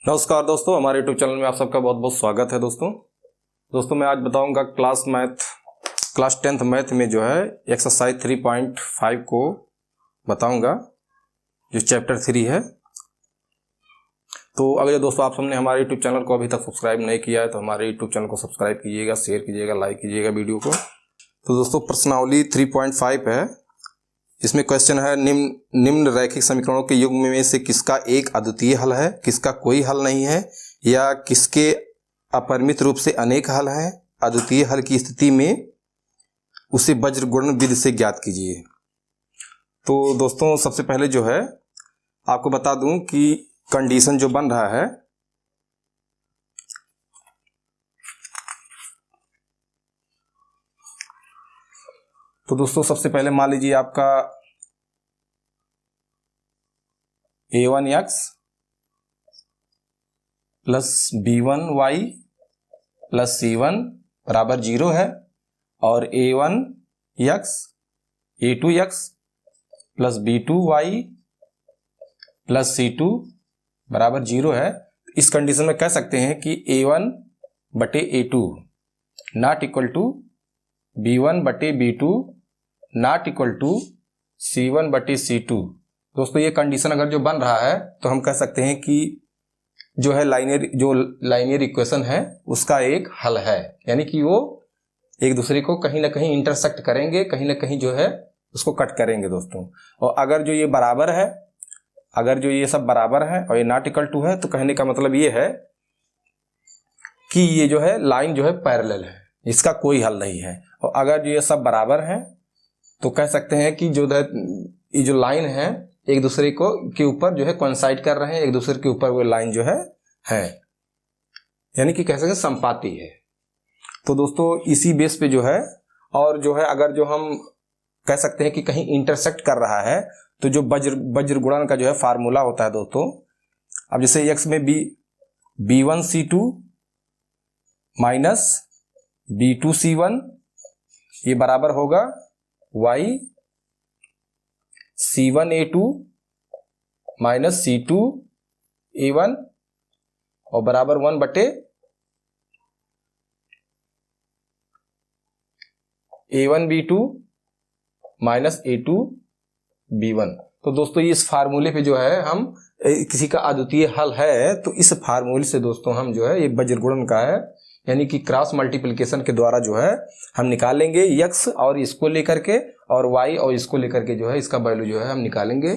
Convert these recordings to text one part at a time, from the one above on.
नमस्कार दोस्तों, हमारे यूट्यूब चैनल में आप सबका बहुत बहुत स्वागत है। दोस्तों मैं आज बताऊंगा क्लास 10th मैथ में जो है एक्सरसाइज 3.5 को बताऊंगा, जो चैप्टर 3 है। तो अगर दोस्तों आप सबने हमारे यूट्यूब चैनल को अभी तक सब्सक्राइब नहीं किया है तो हमारे यूट्यूब चैनल को सब्सक्राइब कीजिएगा, शेयर कीजिएगा, लाइक कीजिएगा वीडियो को। तो दोस्तों प्रश्नावली 3.5 है। इसमें क्वेश्चन है निम्न रैखिक समीकरणों के युग्म में से किसका एक अद्वितीय हल है, किसका कोई हल नहीं है, या किसके अपरिमित रूप से अनेक हल हैं। अद्वितीय हल की स्थिति में उसे वज्र गुणन विधि से ज्ञात कीजिए। तो दोस्तों सबसे पहले जो है आपको बता दूं कि कंडीशन जो बन रहा है, तो दोस्तों सबसे पहले मान लीजिए आपका a1x plus b1y plus c1 बराबर 0 है, और a1x a2x plus b2y plus c2 बराबर 0 है। इस कंडीशन में कह सकते हैं कि a1 बटे a2 not equal to b1 बटे b2 not equal to c1 बटे c2। दोस्तों ये कंडीशन अगर जो बन रहा है तो हम कह सकते हैं कि जो है लाइनियर इक्वेशन है उसका एक हल है, यानी कि वो एक दूसरे को कहीं ना कहीं इंटरसेक्ट करेंगे, कहीं ना कहीं जो है उसको कट करेंगे दोस्तों। और अगर जो ये बराबर है, अगर जो ये सब बराबर है और ये नॉट इक्वल टू है, तो कहने का मतलब ये है कि ये जो है लाइन जो है पैरेलल है, इसका कोई हल नहीं है। और अगर जो ये सब बराबर है तो कह सकते हैं कि ये जो लाइन है एक दूसरे को के ऊपर जो है कोइंसाइड कर रहे हैं, एक दूसरे के ऊपर वो लाइन जो है यानी कि कह सकते हैं संपाती है। तो दोस्तों इसी बेस पे जो है, और जो है अगर जो हम कह सकते हैं कि कहीं इंटरसेक्ट कर रहा है तो जो वज्र गुणन का जो है फार्मूला होता है दोस्तों, अब जैसे x में b1c2 माइनस b2c1 ये बराबर होगा y c1a2 माइनस c2a1 और बराबर 1 बटे a1b2 माइनस a2b1। तो दोस्तों इस फार्मूले पे जो है हम किसी का अद्वितीय हल है, तो इस फार्मूले से दोस्तों हम जो है ये वज्र गुणन का है, यानी कि क्रॉस मल्टीप्लिकेशन के द्वारा जो है हम निकालेंगे x और इसको लेकर के, और y और इसको लेकर के जो है इसका वैल्यू जो है हम निकालेंगे।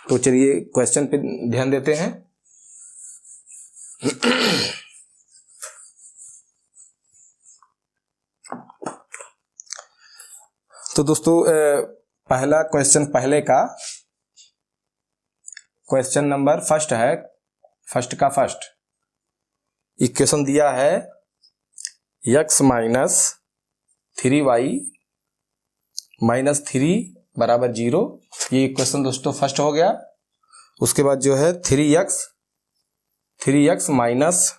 तो चलिए क्वेश्चन पे ध्यान देते हैं। तो दोस्तों पहला क्वेश्चन, पहले का क्वेश्चन नंबर फर्स्ट है, फर्स्ट इक्वेशन दिया है x माइनस 3y माइनस 3 बराबर 0। ये इक्वेशन दोस्तों फर्स्ट हो गया। उसके बाद जो है 3x माइनस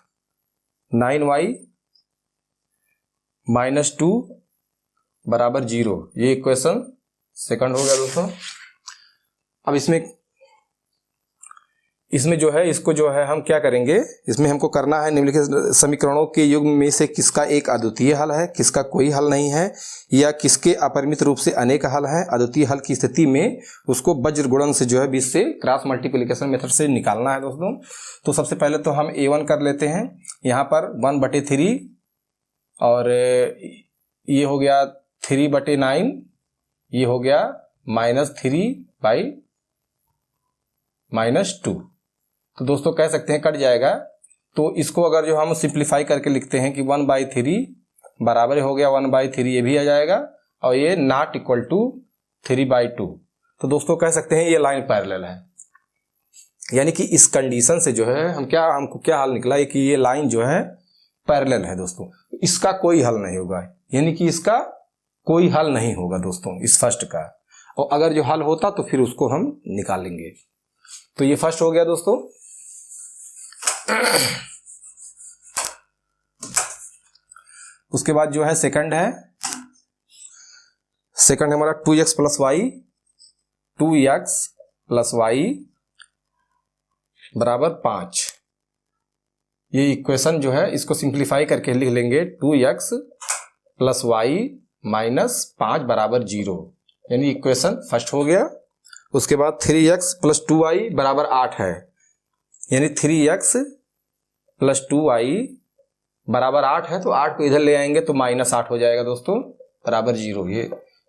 9y माइनस 2 बराबर 0, ये इक्वेशन सेकंड हो गया दोस्तों। अब इसमें जो है इसको जो है हम क्या करेंगे, इसमें हमको करना है निम्नलिखित समीकरणों के युग्म में से किसका एक अद्वितीय हल है, किसका कोई हल नहीं है, या किसके अपरिमित रूप से अनेक हल हैं। अद्वितीय हल की स्थिति में उसको वज्र गुणन से जो है बीच से क्रॉस मल्टीप्लिकेशन मेथड से निकालना है दोस्तों। तो सबसे पहले तो हम a1 कर लेते हैं, यहाँ पर 1 बटे 3 और ये हो गया 3 बटे 9, ये हो गया माइनस 3 बाई माइनस 2। तो दोस्तों कह सकते हैं कट जाएगा, तो इसको अगर जो हम सिंप्लीफाई करके लिखते हैं कि 1/3 बराबर हो गया 1/3, ये भी आ जाएगा, और ये नॉट इक्वल टू 3/2। तो दोस्तों कह सकते हैं ये लाइन पैरेलल है, यानी कि इस कंडीशन से जो है हमको क्या हल निकला है कि ये लाइन जो है पैरेलल है दोस्तों। इसका कोई हल नहीं होगा, यानी कि इसका कोई हल नहीं होगा दोस्तों इस फर्स्ट का, और अगर जो हल होता तो फिर उसको हम निकालेंगे। तो ये फर्स्ट हो गया दोस्तों। उसके बाद जो है सेकंड है, सेकंड हमारा 2x plus Y, 2x plus Y बराबर 5। ये इक्वेशन जो है इसको सिंप्लीफाई करके लिख लेंगे 2x प्लस वाई माइनस 5 बराबर 0, यानी इक्वेशन फर्स्ट हो गया। उसके बाद 3x प्लस 2y बराबर 8 है, यानी 3x प्लस 2y बराबर 8 है, तो 8 को इधर ले आएंगे तो माइनस 8 हो जाएगा दोस्तों बराबर 0।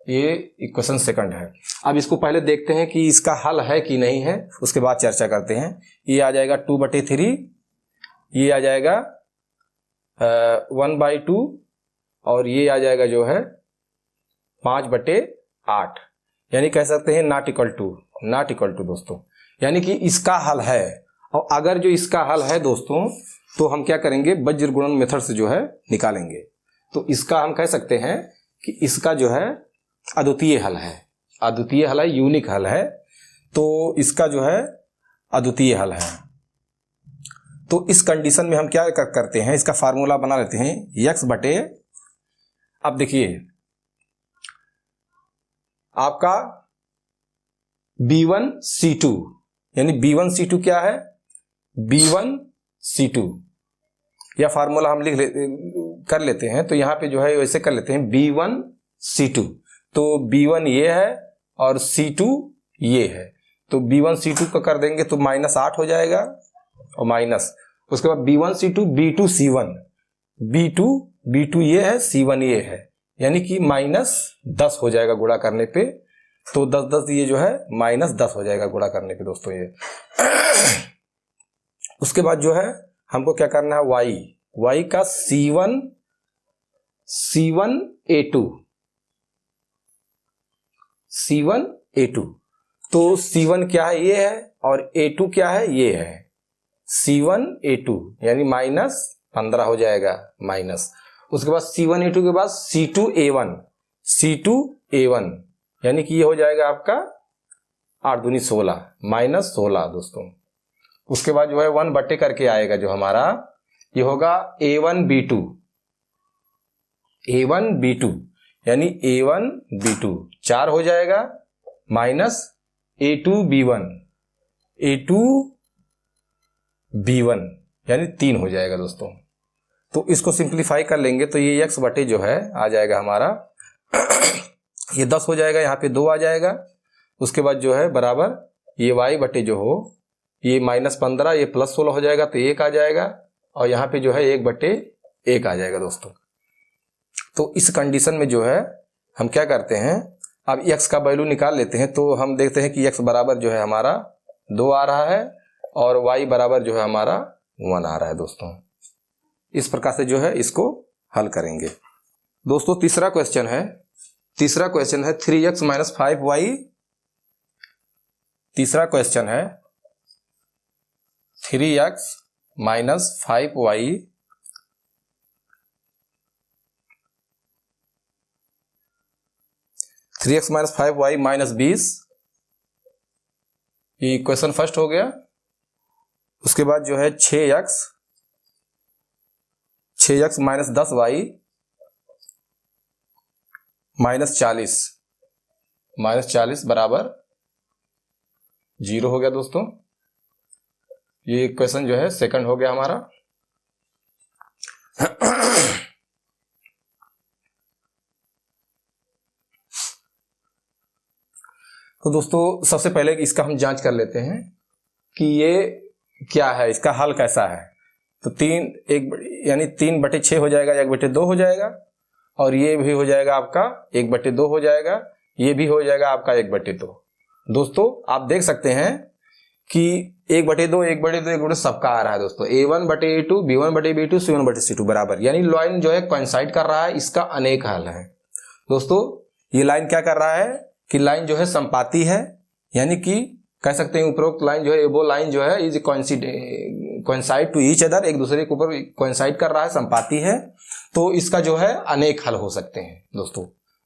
ये इक्वेशन सेकंड है। अब इसको पहले देखते हैं कि इसका हल है कि नहीं है, उसके बाद चर्चा करते हैं। ये आ जाएगा 2/3, ये आ जाएगा 1/2 और ये आ जाएगा जो है 5/8, यानी कह सकते हैं नॉट इक्वल टू दोस्तों, यानी कि इसका हल है। और अगर जो इसका हल है दोस्तों तो हम क्या करेंगे, वज्र गुणन मेथड से जो है निकालेंगे। तो इसका हम कह सकते हैं कि इसका जो है अद्वितीय हल है, यूनिक हल है। तो इसका जो है अद्वितीय हल है। तो इस कंडीशन में हम क्या करते हैं, इसका फार्मूला बना लेते हैं x बटे, अब देखिए आपका B1C2, यानी B1C2 क्या है, B1C2 या फार्मूला हम कर लेते हैं। तो यहां पे जो है वैसे कर लेते हैं B1C2, तो B1 ये है और C2 ये है, तो B1C2 का कर देंगे तो -8 हो जाएगा और माइनस, उसके बाद B1C2 B2C1, B2 ये है, C1 ये है, यानी कि -10 हो जाएगा गुणा करने पे। तो 10 ये जो है -10 हो जाएगा गुणा करने पे दोस्तों ये। उसके बाद जो है हमको क्या करना है, y का C1A2, तो C1 क्या है, ये है, और A2 क्या है, ये है, C1A2 यानी -15 हो जाएगा माइनस। उसके बाद C1A2 के बाद C2A1 यानी कि ये हो जाएगा आपका 8 दूनी 16 -16 दोस्तों। उसके बाद जो है 1 बटे करके आएगा जो हमारा, ये होगा A1B2 यानी A1B2 4 हो जाएगा माइनस A2B1 यानी 3 हो जाएगा दोस्तों। तो इसको सिंप्लीफाई कर लेंगे तो ये x बटे जो है आ जाएगा हमारा ये 10 हो जाएगा, यहाँ पे 2 आ जाएगा। उसके बाद जो है बराबर ये y बटे जो हो ये -15, ये +16 हो जाएगा तो 1 आ जाएगा, और यहाँ पे जो है 1/1 आ जाएगा दोस्तों। तो इस कंडीशन में जो है हम क्या करते हैं, अब x का वैल्यू निकाल लेते हैं। तो हम देखते हैं कि x बराबर जो है हमारा 2 आ रहा है और y बराबर जो है हमारा 1 आ रहा है दोस्तों। इस प्रकार से जो है इसको हल करेंगे दोस्तों। तीसरा क्वेश्चन है 3x - 5y। तीसरा क्वेश्चन है 3x - 5y -20, ये इक्वेशन फर्स्ट हो गया। उसके बाद जो है 6x - 10y -40 बराबर 0 हो गया दोस्तों। ये इक्वेशन जो है सेकंड हो गया हमारा। तो दोस्तों सबसे पहले इसका हम जांच कर लेते हैं कि ये क्या है, इसका हल कैसा है। तो 3/6 हो जाएगा, 1/2 हो जाएगा, और ये भी हो जाएगा आपका 1/2 हो जाएगा, ये भी हो जाएगा आपका 1/2। दोस्तों आप देख सकते हैं कि 1/2 1/2 सबका आ रहा है दोस्तों। A1/A2 B1/B2 C1/C2 बराबर, यानी लाइन जो है कोइंसाइड कर रहा है, इसका अनेक हल है दोस्तों। ये लाइन क्या कर रहा है कि लाइन जो है संपाती है, यानी कि कह सकते हैं उपरोक्त लाइन जो है वो लाइन जो है is coincide to each other, एक दूसरे के ऊपर कोइंसाइड कर रहा है, संपाती है। तो इसका जो है अनेक हल हो सकते हैं दोस्तों,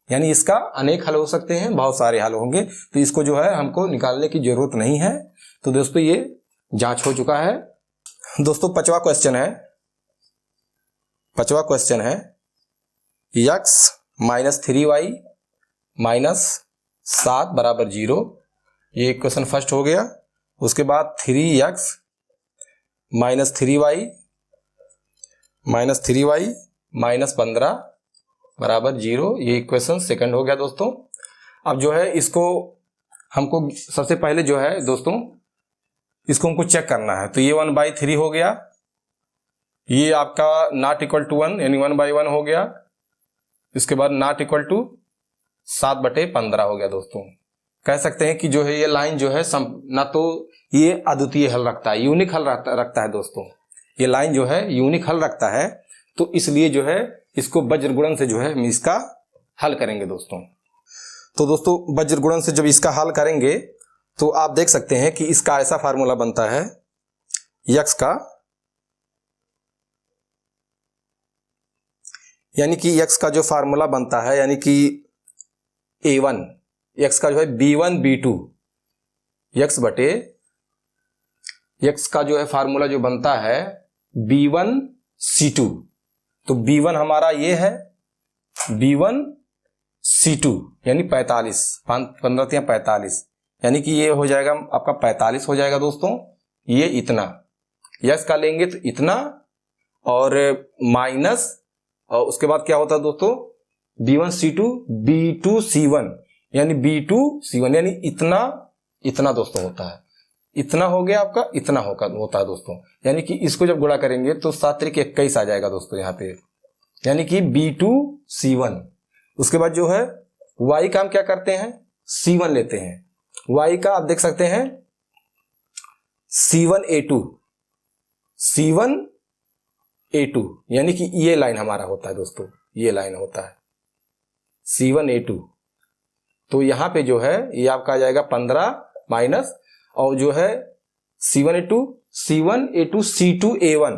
यानी इसका अनेक हल हो सकते हैं, बहुत सारे हल होंगे। तो इसको जो है हमको निकालने की जरूरत नहीं है। तो दोस्तों ये जांच हो चुका है दोस्तों। पांचवा क्वेश्चन है x - 3y - 7 बराबर 0, ये क्वेश्चन फर्स्ट हो गया। उसके बाद 3x - 3y -3y -15 बराबर 0। ये इक्वेशन सेकंड हो गया दोस्तों। अब जो है इसको हमको सबसे पहले जो है दोस्तों इसको हमको चेक करना है। तो ये 1/3 हो गया, ये आपका नॉट इक्वल टू 1 यानी 1/1 हो गया। इसके बाद नॉट इक्वल टू 7/15 हो गया दोस्तों। कह सकते हैं कि जो है ये लाइन जो है ना तो ये अद्वितीय हल रखता है, यूनिक हल रखता है दोस्तों। ये लाइन जो है यूनिक हल रखता है, तो इसलिए जो है इसको वज्र गुणन से जो है हम इसका हल करेंगे दोस्तों। तो दोस्तों वज्र गुणन से जब इसका हल करेंगे तो आप देख सकते हैं कि इसका ऐसा फार्मूला बनता है यक्स का, यानी कि यक्स का जो फार्मूला बनता है यानी कि a1 यक्स का जो है b1 b2 यक्स बटे यक्स का जो है फार्मूला जो बनता है b1 c2। तो b1 हमारा ये है b1 c2 यानी 45, 15 या 45, यानी कि ये हो जाएगा आपका 45 हो जाएगा दोस्तों। ये इतना यक्स का लेंगे तो इतना और माइनस, और उसके बाद क्या होता है दोस्तों b1 c2 b2 c1 यानी b2 c1 यानी इतना इतना दोस्तों होता है। इतना हो गया आपका, इतना होता है दोस्तों। यानी कि इसको जब गुणा करेंगे तो 7 × 21 आ जाएगा दोस्तों यहाँ पे, यानी कि b2 c1। उसके बाद जो है y का हम क्या करते हैं c1 लेते हैं। y का आप देख सकते हैं c1 a2 यानी कि ये लाइन हमारा होता है दोस्तों, ये लाइन होता है c1 a2। तो यहां पे जो है ये आपका आ जाएगा 15 माइनस, और जो है c1 a2 c2 a1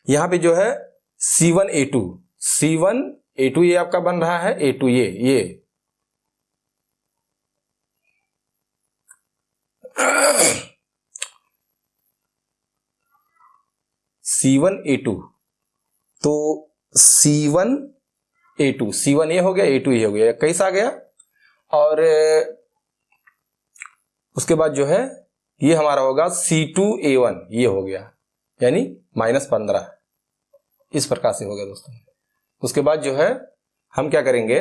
यहां पे जो है c1 a2 ये आपका बन रहा है a2 ये c1 a2। तो c1 a2 ये हो गया, a2 ये हो गया, 21 आ गया। और उसके बाद जो है ये हमारा होगा c2 a1 ये हो गया, यानी -15। इस प्रकार से हो गया दोस्तों। उसके बाद जो है हम क्या करेंगे,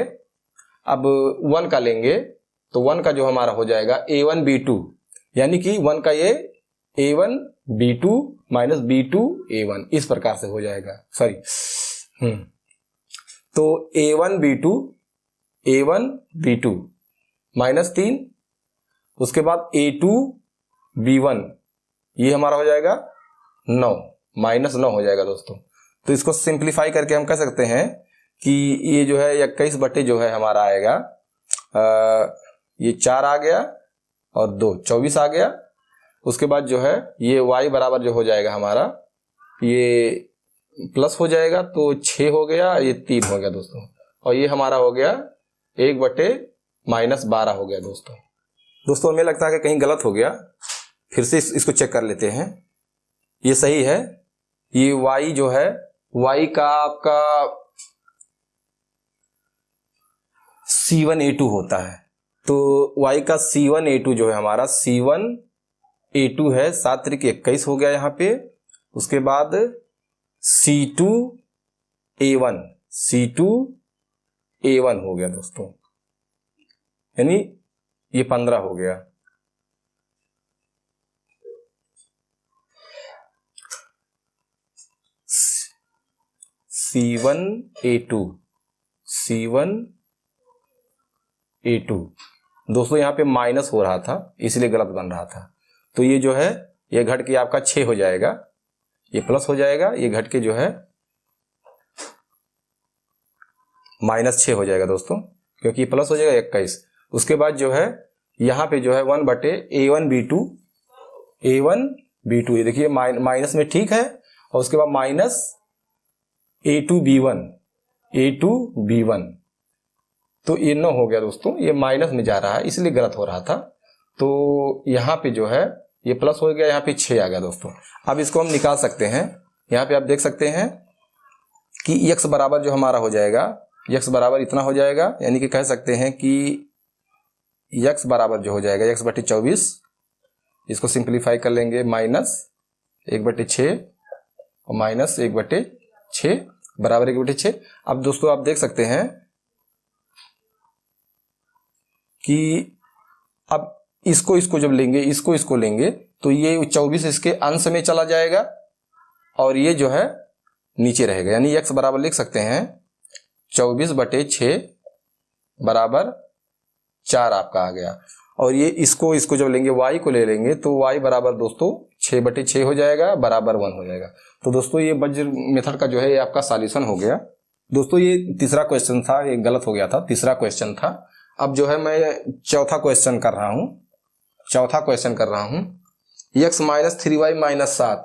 अब 1 का लेंगे तो 1 का जो हमारा हो जाएगा a1 b2, यानी कि 1 का ये a1 b2 minus b2 a1 इस प्रकार से हो जाएगा, सॉरी। तो a1 b2 -3, उसके बाद a2 b1 ये हमारा हो जाएगा 9 -9 हो जाएगा दोस्तों। तो इसको सिंप्लीफाई करके हम कह सकते हैं कि ये जो है 21 बटे जो है हमारा आएगा ये 4 आ गया और 2 24 आ गया। उसके बाद जो है ये y बराबर जो हो जाएगा हमारा ये प्लस हो जाएगा, तो 6 हो गया, ये 3 हो गया दोस्तों, और ये हमारा हो गया 1/-12 हो गया दोस्तों। हमें लगता है कि कहीं गलत हो गया, फिर से इसको चेक कर लेते हैं। ये सही है, ये y जो है y का आपका c1 a2 होता है। तो y का c1 a2 जो है हमारा c1 a2 है, 7 × 21 हो गया यहाँ पे। उसके बाद c2 a1 हो गया दोस्तों, यानी ये 15 हो गया। c1 a2 दोस्तों यहाँ पे माइनस हो रहा था इसलिए गलत बन रहा था। तो ये जो है ये घट के आपका 6 हो जाएगा, ये प्लस हो जाएगा, ये घट के जो है -6 हो जाएगा दोस्तों, क्योंकि ये प्लस हो जाएगा 21। उसके बाद जो है यहाँ पे जो है 1/a1 b2 ये देखिए माइनस में ठीक है, और उसके बाद माइनस a2 b1 तो ये 9 हो गया दोस्तों, ये माइनस में जा रहा है इसलिए गलत हो रहा था। तो यहाँ पे जो है ये प्लस हो गया, यहाँ पे 6 आ गया दोस्तों। अब इसको हम निकाल सकते हैं। यहाँ पे आप देख सकते हैं कि x बराबर जो हमारा हो जाएगा, x बराबर इतना हो जाएगा, यानी कि कह सकते हैं कि x बराबर जो हो जाएगा x/24, इसको सिंप्लीफाई कर लेंगे माइनस 1/6 और माइनस 1/6 बराबर 1/6। अब दोस्तों आप देख सकते हैं कि अब इसको जब लेंगे, इसको लेंगे तो ये 24 इसके अंश में चला जाएगा और ये जो है नीचे रहेगा, यानी x बराबर लिख सकते हैं 24/6 बराबर 4 आपका आ गया। और ये इसको जब लेंगे, y को ले लेंगे तो y बराबर दोस्तों 6/6 हो जाएगा बराबर 1 हो जाएगा। तो दोस्तों ये वज्र मेथड का जो है ये आपका सॉल्यूशन हो गया। दोस्तों ये तीसरा क्वेश्चन था, ये गलत हो गया था, तीसरा क्वेश्चन था। अब जो है मैं चौथा क्वेश्चन कर रहा हूं। x माइनस 3y माइनस 7,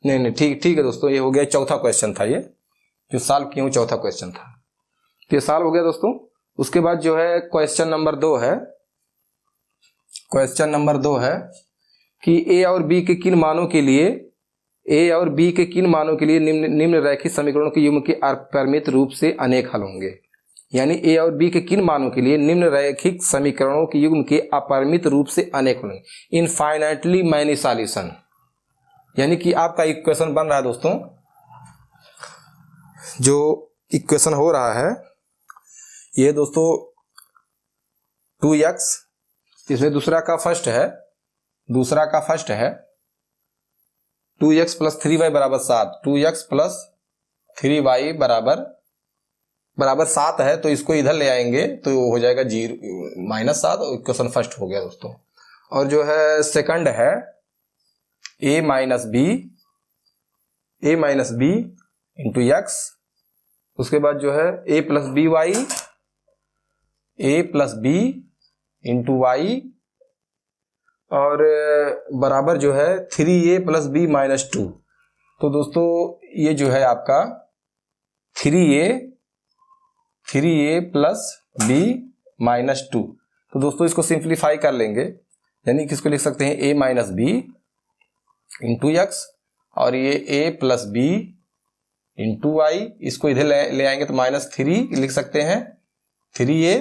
नहीं ठीक है दोस्तों, ये हो गया चौथा क्वेश्चन था, ये जो सॉल्व किया हूं चौथा क्वेश्चन था, ये सॉल्व हो गया दोस्तों। उसके बाद जो है क्वेश्चन नंबर 2 है। क्वेश्चन नंबर 2 है कि a और b के किन मानों के लिए निम्न रैखिक समीकरणों के युग्म के अपरिमित रूप से अनेक हल होंगे। यानी a और b के किन मानों के लिए निम्न रैखिक समीकरणों के युग्म के अपरिमित रूप से अनेक हल होंगे, इनफाइनाइटली मैनी सॉल्यूशन। यानी कि आपका इक्वेशन बन रहा है दोस्तों, जो इक्वेशन हो रहा है ये दोस्तों 2x, इसमें दूसरा का फर्स्ट है 2x प्लस 3y बराबर 7, 2x प्लस 3y बराबर 7 है, तो इसको इधर ले आएंगे तो हो जाएगा -7 और इक्वेशन फर्स्ट हो गया दोस्तों। और जो है सेकंड है a minus B into X, उसके बाद जो है a plus B into Y और बराबर जो है 3a प्लस बी माइनस 2। तो दोस्तों ये जो है आपका 3a प्लस बी माइनस 2। तो दोस्तों इसको सिंप्लीफाई कर लेंगे, यानी कि इसको लिख सकते हैं a minus B into X और ये a plus B into Y, इसको इधर ले आएंगे तो -3 लिख सकते हैं, 3a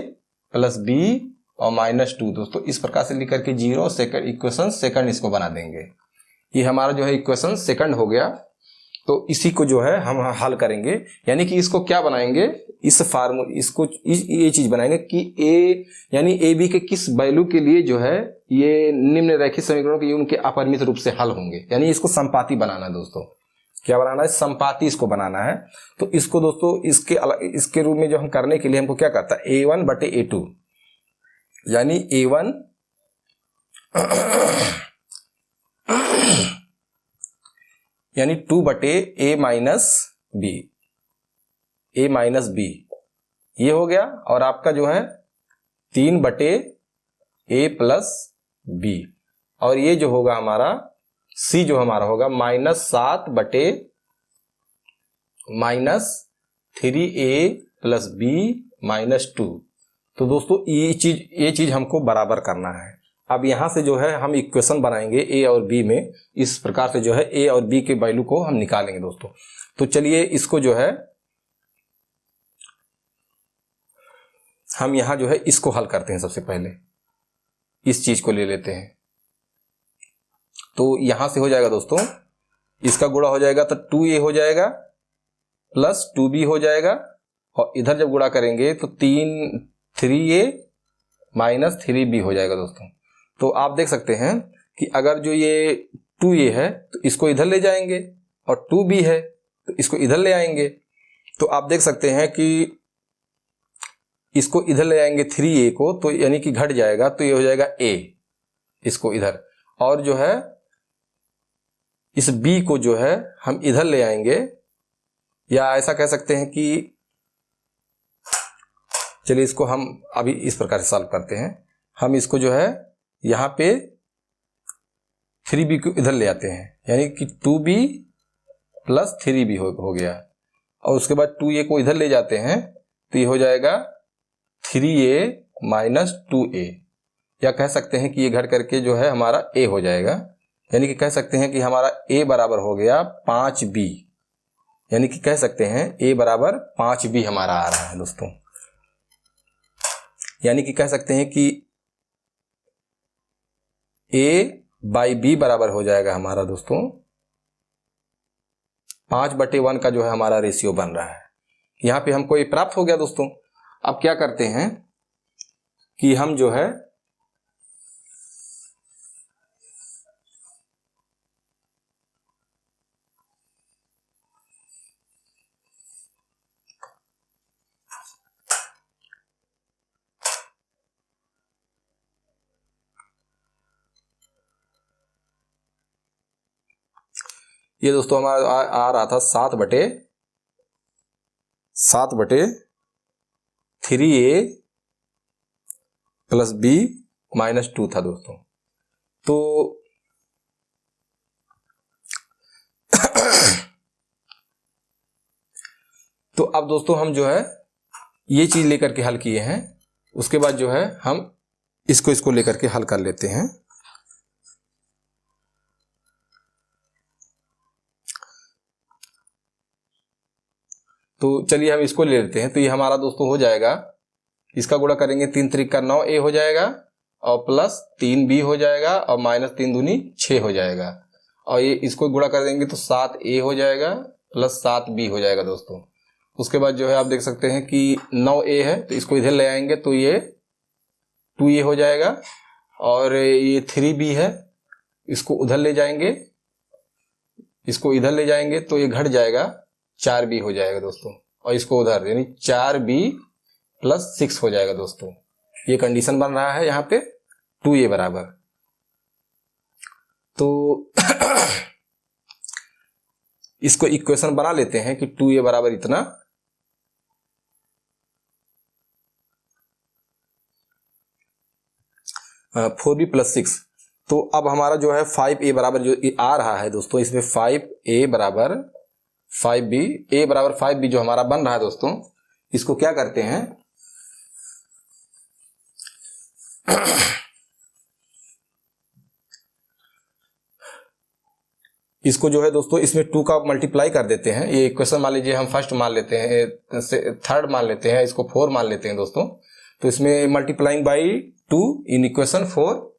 प्लस बी और -2। दोस्तों इस प्रकार से लिख करके इक्वेशन सेकंड इसको बना देंगे। ये हमारा जो है इक्वेशन सेकंड हो गया। तो इसी को जो है हम हल करेंगे, यानी कि इसको क्या बनाएंगे, ये चीज बनाएंगे कि यानी ए बी के किस वैल्यू के लिए जो है ये निम्न रैखिक समीकरणों के युग्म के अपरिमित रूप से हल होंगे। यानी इसको संपाती बनाना है दोस्तों, क्या बनाना है, संपाती इसको बनाना है। तो इसको दोस्तों इसके रूप में जो हम करने के लिए हमको क्या करता है, a1/a2, यानी a1 यानी 2/a माइनस बी ये हो गया, और आपका जो है 3/a प्लस बी, और ये जो होगा हमारा c जो हमारा होगा -3a प्लस बी माइनस 2। तो दोस्तों ये चीज हमको बराबर करना है। अब यहां से जो है हम इक्वेशन बनाएंगे a और b में, इस प्रकार से जो है a और b के वैल्यू को हम निकालेंगे दोस्तों। तो चलिए इसको जो है हम यहां जो है इसको हल करते हैं। सबसे पहले इस चीज को ले लेते हैं, तो यहां से हो जाएगा दोस्तों, इसका गुणा हो जाएगा तो 2a हो जाएगा प्लस 2b हो जाएगा, और इधर जब गुणा करेंगे तो 3a माइनस 3b हो जाएगा दोस्तों। तो आप देख सकते हैं कि अगर जो ये 2a है तो इसको इधर ले जाएंगे, और 2b है तो इसको इधर ले आएंगे। तो आप देख सकते हैं कि इसको इधर ले आएंगे 3a को, तो यानी कि घट जाएगा, तो ये हो जाएगा a, इसको इधर, और जो है इस b को जो है हम इधर ले आएंगे, या ऐसा कह सकते हैं कि चलिए इसको हम अभी इस प्रकार से सॉल्व करते हैं। हम इसको जो है यहां पे 3b को इधर ले आते हैं, यानी कि 2b प्लस 3b हो गया, और उसके बाद 2a को इधर ले जाते हैं तो ये हो जाएगा 3a माइनस 2a, या कह सकते हैं कि ये घट करके जो है हमारा a हो जाएगा, यानी कि कह सकते हैं कि हमारा a बराबर हो गया 5b, यानी कि कह सकते हैं a बराबर 5b हमारा आ रहा है दोस्तों। यानी कि कह सकते हैं कि A/B बराबर हो जाएगा हमारा दोस्तों 5/1 का जो है हमारा रेशियो बन रहा है। यहां पे हमको ये प्राप्त हो गया दोस्तों। अब क्या करते हैं कि हम जो है ये दोस्तों हमारा आ रहा था 7/3A + B - 2 था दोस्तों। तो तो अब दोस्तों हम जो है ये चीज लेकर के हल किए हैं। उसके बाद जो है हम इसको लेकर के हल कर लेते हैं। तो चलिए हम इसको ले लेते हैं। तो ये हमारा दोस्तों हो जाएगा, इसका गुणा करेंगे 3 त्रिक 9A हो जाएगा और प्लस 3B हो जाएगा और -3 दूनी 6 हो जाएगा। और ये इसको गुणा कर देंगे तो 7A हो जाएगा प्लस 7B हो जाएगा दोस्तों। उसके बाद जो है आप देख सकते हैं कि 9A है तो इसको इधर ले आएंगे तो ये 2A हो जाएगा और ये 3B है, इसको उधर ले जाएंगे, इसको इधर ले जाएंगे तो ये घट जाएगा 4B हो जाएगा दोस्तों। और इसको उधर यानी 4B + 6 हो जाएगा दोस्तों। ये कंडीशन बन रहा है यहाँ पे 2A बराबर। तो इसको इक्वेशन बना लेते हैं कि 2A बराबर इतना, 4B + 6। तो अब हमारा जो है 5A बराबर जो आ रहा है दोस्तों, इसमें 5A बराबर 5B, A बराबर 5B जो हमारा बन रहा है दोस्तों, इसको क्या करते हैं इसको जो है दोस्तों इसमें 2 का मल्टीप्लाई कर देते हैं। ये इक्वेशन मान लीजिए हम फर्स्ट मान लेते हैं, थर्ड मान लेते हैं, इसको 4 मान लेते हैं दोस्तों। तो इसमें multiplying by 2 in equation 4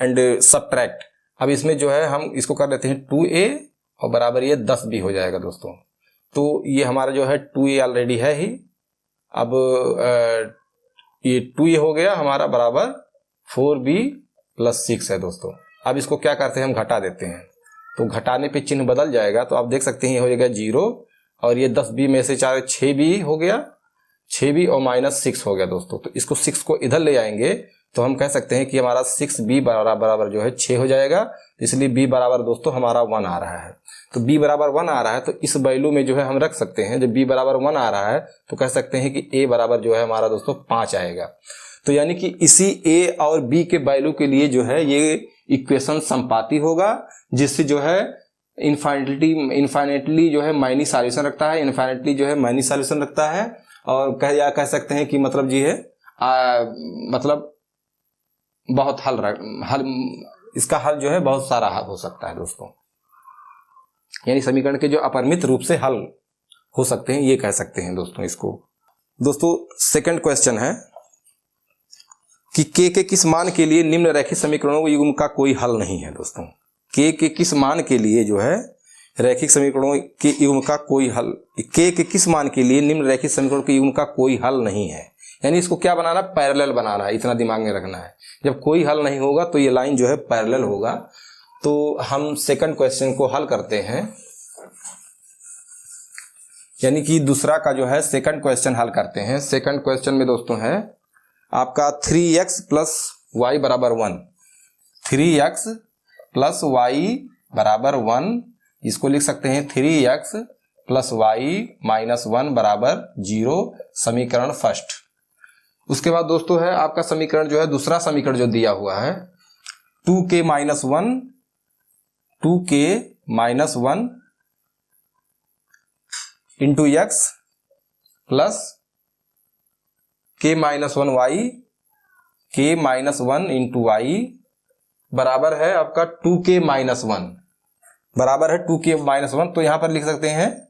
and subtract. अब इसमें जो है हम इसको कर देते हैं 2A और बराबर ये 10B हो जाएगा दोस्तों। तो ये हमारा जो है 2A ऑलरेडी है ही। अब ये 2A हो गया हमारा बराबर 4B + 6 है दोस्तों। अब इसको क्या करते हैं हम घटा देते हैं। तो घटाने पे चिन्ह बदल जाएगा तो आप देख सकते हैं ये हो जाएगा 0 और ये 10B में से 4 6B हो गया, 6B और -6 हो गया दोस्तों। तो इसको 6 को इधर ले आएंगे तो हम कह सकते हैं कि हमारा 6B बराबर जो है 6 हो जाएगा। इसलिए B बराबर दोस्तों हमारा 1 आ रहा है। तो B बराबर 1 आ रहा है तो इस वैल्यू में जो है हम रख सकते हैं। जब B बराबर 1 आ रहा है तो कह सकते हैं कि A बराबर जो है हमारा दोस्तों 5 आएगा। तो यानी कि इसी A और B के वैल्यू के लिए जो है ये इक्वेशन संपाती होगा, जिससे जो है इनफाइनेटली जो है माइनी सॉल्यूशन रखता है, इनफाइनेटली जो है माइनी सॉल्यूशन रखता है। और कह सकते हैं कि मतलब जी है मतलब बहुत हल इसका हल जो है बहुत सारा हल हो सकता है दोस्तों। यानी समीकरण के जो अपरिमित रूप से हल हो सकते हैं, ये कह सकते हैं दोस्तों इसको। दोस्तों सेकंड क्वेश्चन है कि k के किस मान के लिए निम्न रैखिक समीकरणों के युग्म का कोई हल नहीं है दोस्तों। k के किस मान के लिए जो है रैखिक समीकरणों के युग्म का कोई हल, k के किस मान के लिए निम्न रैखिक समीकरणों के युग्म का कोई हल नहीं है। यानी इसको क्या बनाना, पैरेलल बनाना है, इतना दिमाग में रखना है। जब कोई हल नहीं होगा तो ये लाइन जो है पैरेलल होगा। तो हम सेकंड क्वेश्चन को हल करते हैं, यानी कि दूसरा का जो है सेकंड क्वेश्चन हल करते हैं। सेकंड क्वेश्चन में दोस्तों है आपका 3x + y बराबर 1, 3x + y बराबर 1, इसको लिख सकते हैं 3x + y - 1 बराबर 0, समीकरण फर्स्ट। उसके बाद दोस्तों है आपका समीकरण जो है दूसरा समीकरण जो दिया हुआ है 2k - 1 into x plus k - 1y, k - 1 into y बराबर है आपका 2k - 1 बराबर है 2k - 1। तो यहां पर लिख सकते हैं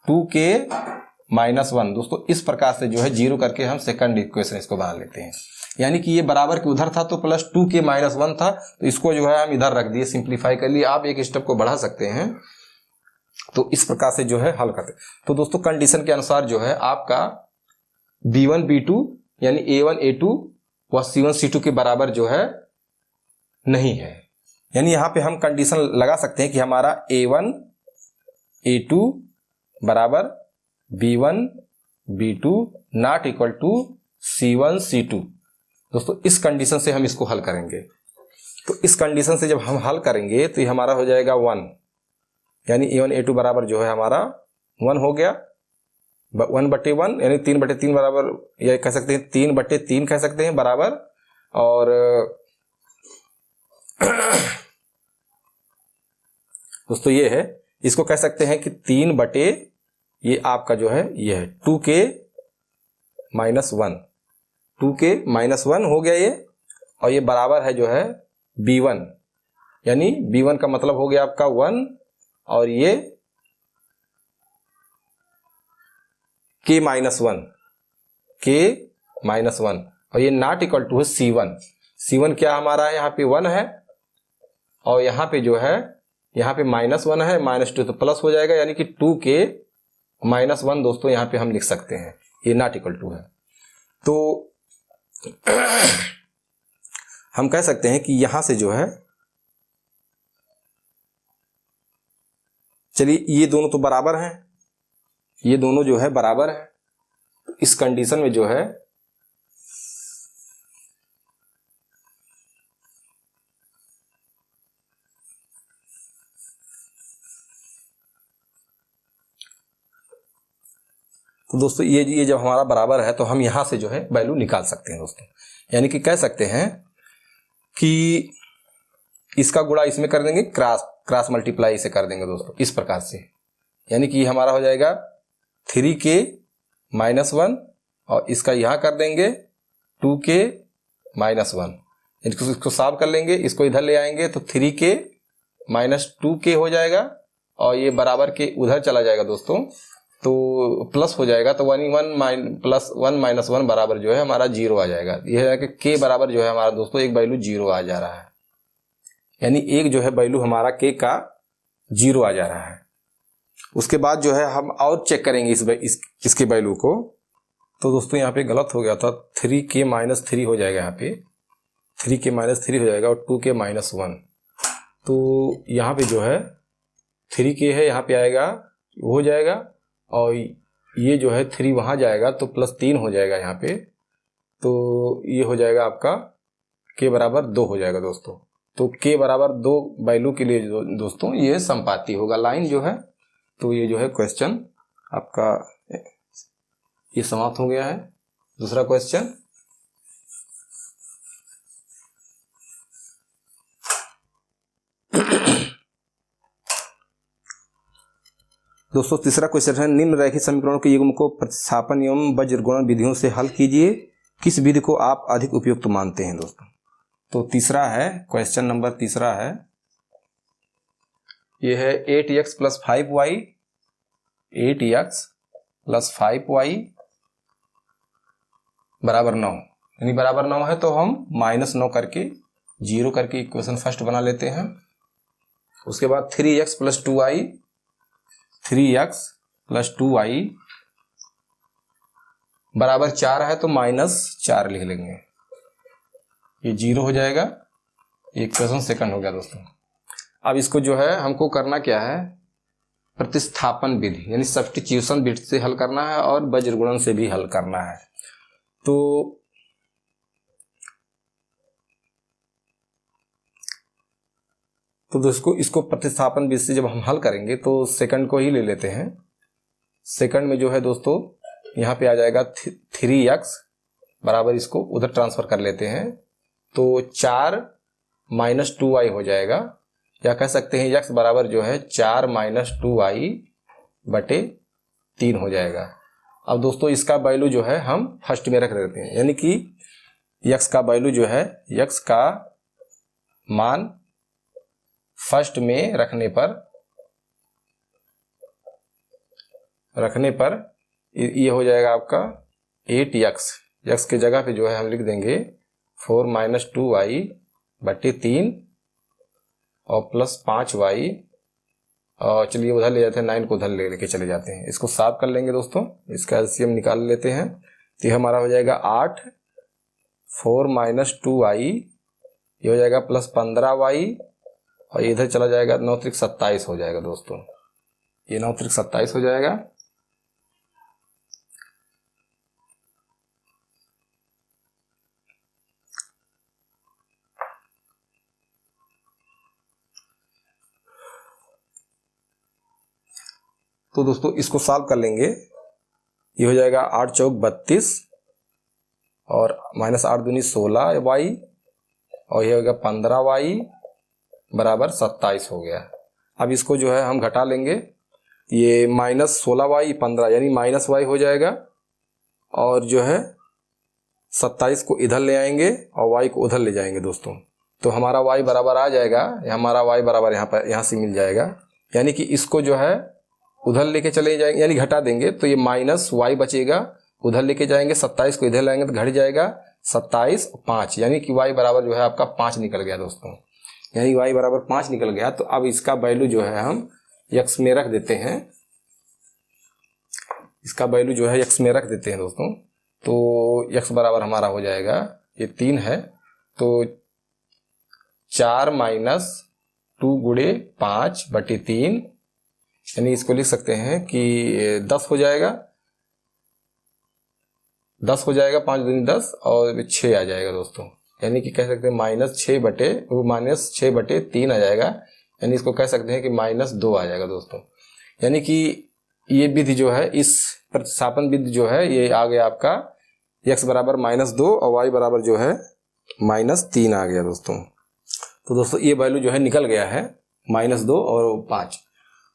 2k - 1 दोस्तों। इस प्रकार से जो है 0 करके हम सेकंड इक्वेशन इसको बना लेते हैं। यानी कि ये बराबर के उधर था तो प्लस 2k माइनस 1 था, तो इसको जो है हम इधर रख दिए, सिंप्लीफाई कर लिए। आप एक स्टेप को बढ़ा सकते हैं, तो इस प्रकार से जो है हल करते। तो दोस्तों कंडीशन के अनुसार जो है आपका B1 B2 यानी A1 A2 व C1 C2 के बराबर जो है नहीं है। यानी यहां पे हम कंडीशन लगा सकते हैं कि हमारा A1 A2 बराबर B1 B2 not equal to C1 C2। दोस्तों इस कंडीशन से हम इसको हल करेंगे। तो इस कंडीशन से जब हम हल करेंगे तो ये हमारा हो जाएगा 1, यानी A1 A2 बराबर जो है हमारा 1 हो गया, 1/1 यानी 3/3 बराबर, या कह सकते हैं 3/3 कह सकते हैं बराबर। और दोस्तों ये है, इसको कह सकते हैं कि 3/, ये आपका जो है ये है 2k माइनस 1, 2k माइनस 1 हो गया ये, और ये बराबर है जो है B1, यानी B1 का मतलब हो गया आपका 1, और ये k माइनस 1, k माइनस 1, और ये नॉट इक्वल टू है C1। C1 क्या हमारा है, यहाँ पे 1 है, और यहाँ पे जो है यहाँ पे -1 है, -2 तो प्लस हो जाएगा, यानी कि 2k माइनस 1 दोस्तों यहाँ पे हम लिख सकते हैं, ये नॉट इक्वल टू है। तो हम कह सकते हैं कि यहां से जो है, चलिए ये दोनों तो बराबर हैं, ये दोनों जो है बराबर है। तो इस कंडीशन में जो है तो दोस्तों ये जब हमारा बराबर है तो हम यहां से जो है वैल्यू निकाल सकते हैं दोस्तों। यानी कि कह सकते हैं कि इसका गुणा इसमें कर देंगे, क्रॉस मल्टीप्लाई इसे कर देंगे दोस्तों इस प्रकार से। यानी कि हमारा हो जाएगा 3k माइनस 1, और इसका यहां कर देंगे 2k माइनस 1। इसको साफ कर लेंगे, इसको इधर ले आएंगे तो 3k माइनस 2k हो जाएगा, और ये बराबर के उधर चला जाएगा दोस्तों, तो प्लस हो जाएगा, तो 1 प्लस 1 माइनस 1 बराबर जो है हमारा 0 आ जाएगा। यह है कि k बराबर जो है हमारा दोस्तों एक वैल्यू 0 आ जा रहा है, यानी एक जो है वैल्यू हमारा k का 0 आ जा रहा है। उसके बाद जो है हम और चेक करेंगे इसके वैल्यू को। तो दोस्तों यहाँ पे गलत हो गया था, 3k माइनस 3 हो जाएगा, यहाँ पे 3k माइनस 3 हो जाएगा, और 2k माइनस 1। तो यहाँ पे जो है 3k है, यहाँ पे आएगा हो जाएगा, और ये जो है 3 वहां जाएगा तो प्लस 3 हो जाएगा यहाँ पे, तो ये हो जाएगा आपका k बराबर 2 हो जाएगा दोस्तों। तो k बराबर 2 वैल्यू के लिए दोस्तों ये संपाती होगा लाइन जो है। तो ये जो है क्वेश्चन आपका ये समाप्त हो गया है। दूसरा क्वेश्चन, दोस्तों तीसरा क्वेश्चन है, निम्न रैखिक समीकरणों के युग्म को प्रतिस्थापन एवं बज्रगुणन विधियों से हल कीजिए, किस विधि को आप अधिक उपयुक्त मानते हैं दोस्तों। तो तीसरा है, क्वेश्चन नंबर तीसरा है, ये है 8x plus 5y, 8x plus 5y बराबर 9, यानी बराबर 9 है तो हम -9 करके 0 करके इक्वेशन फर्स्ट बना लेते हैं। उसके बाद 3x plus 2y, 3x plus 2y बराबर 4 है तो -4 लिख लेंगे, ये 0 हो जाएगा। ये इक्वेशन सेकंड हो गया दोस्तों। अब इसको जो है हमको करना क्या है, प्रतिस्थापन विधि यानी सब्स्टिट्यूशन विधि से हल करना है, और बज्रगुणन से भी हल करना है। तो दोस्तों इसको प्रतिस्थापन विधि से जब हम हल करेंगे तो सेकंड को ही ले लेते हैं। सेकंड में जो है दोस्तों यहाँ पे आ जाएगा 3x बराबर, इसको उधर ट्रांसफर कर लेते हैं तो 4 माइनस 2y हो जाएगा, या कह सकते हैं x बराबर जो है 4 माइनस 2y बटे 3 हो जाएगा। अब दोस्तों इसका वैल्यू जो है हम फर्स्ट में रख देते हैं, यानी कि x का वैल्यू जो है, x का मान फर्स्ट में रखने पर ये हो जाएगा आपका 8x, x के जगह पे जो है हम लिख देंगे 4 माइनस 2y बटे 3 और प्लस 5y, और चलिए उधर ले जाते हैं, 9 को उधर लेके चले जाते हैं। इसको साफ कर लेंगे दोस्तों, इसका एलसीएम निकाल लेते हैं। तो ये हमारा हो जाएगा 8, 4 माइनस 2y, ये हो जाएगा प्लस 15y, और इधर चला जाएगा 9 त्रिक 27 हो जाएगा दोस्तों, ये 9 त्रिक 27 हो जाएगा। तो दोस्तों इसको सॉल्व कर लेंगे, ये हो जाएगा 8 चौक 32 और माइनस 8 दूनी 16y, और ये हो गया 15y बराबर 27 हो गया। अब इसको जो है हम घटा लेंगे, ये माइनस 16y 15 यानी माइनस y हो जाएगा, और जो है 27 को इधर ले आएंगे और y को उधर ले जाएंगे दोस्तों। तो हमारा y बराबर आ जाएगा, हमारा y बराबर यहाँ से मिल जाएगा, यानी कि इसको जो है उधर लेके चले जाएंगे यानी घटा देंगे, तो ये माइनस y बचेगा, उधर लेके जाएंगे 27 को इधर लाएंगे तो घट जाएगा 27 5, यानी कि y बराबर जो है आपका 5 निकल गया दोस्तों, यानी y बराबर 5 निकल गया। तो अब इसका वैल्यू जो है हम x में रख देते हैं, इसका वैल्यू जो है x में रख देते हैं दोस्तों। तो x बराबर हमारा हो जाएगा, ये 3 है, तो 4 माइनस 2 गुणे 5 बटे 3, यानी इसको लिख सकते हैं कि 10 हो जाएगा, 10 हो जाएगा, 5 दूनी 10 और 6 आ जाएगा दोस्तों, यानी कि कह सकते हैं माइनस 6 बटे 3 आ जाएगा, यानी इसको कह सकते हैं कि माइनस 2 आ जाएगा दोस्तों। यानी कि ये विधि जो है, इस प्रतिस्थापन विधि जो है, ये आ गया आपका x बराबर -2 और y बराबर जो है -3 आ गया दोस्तों। तो दोस्तों ये वैल्यू जो है निकल गया है -2 और 5।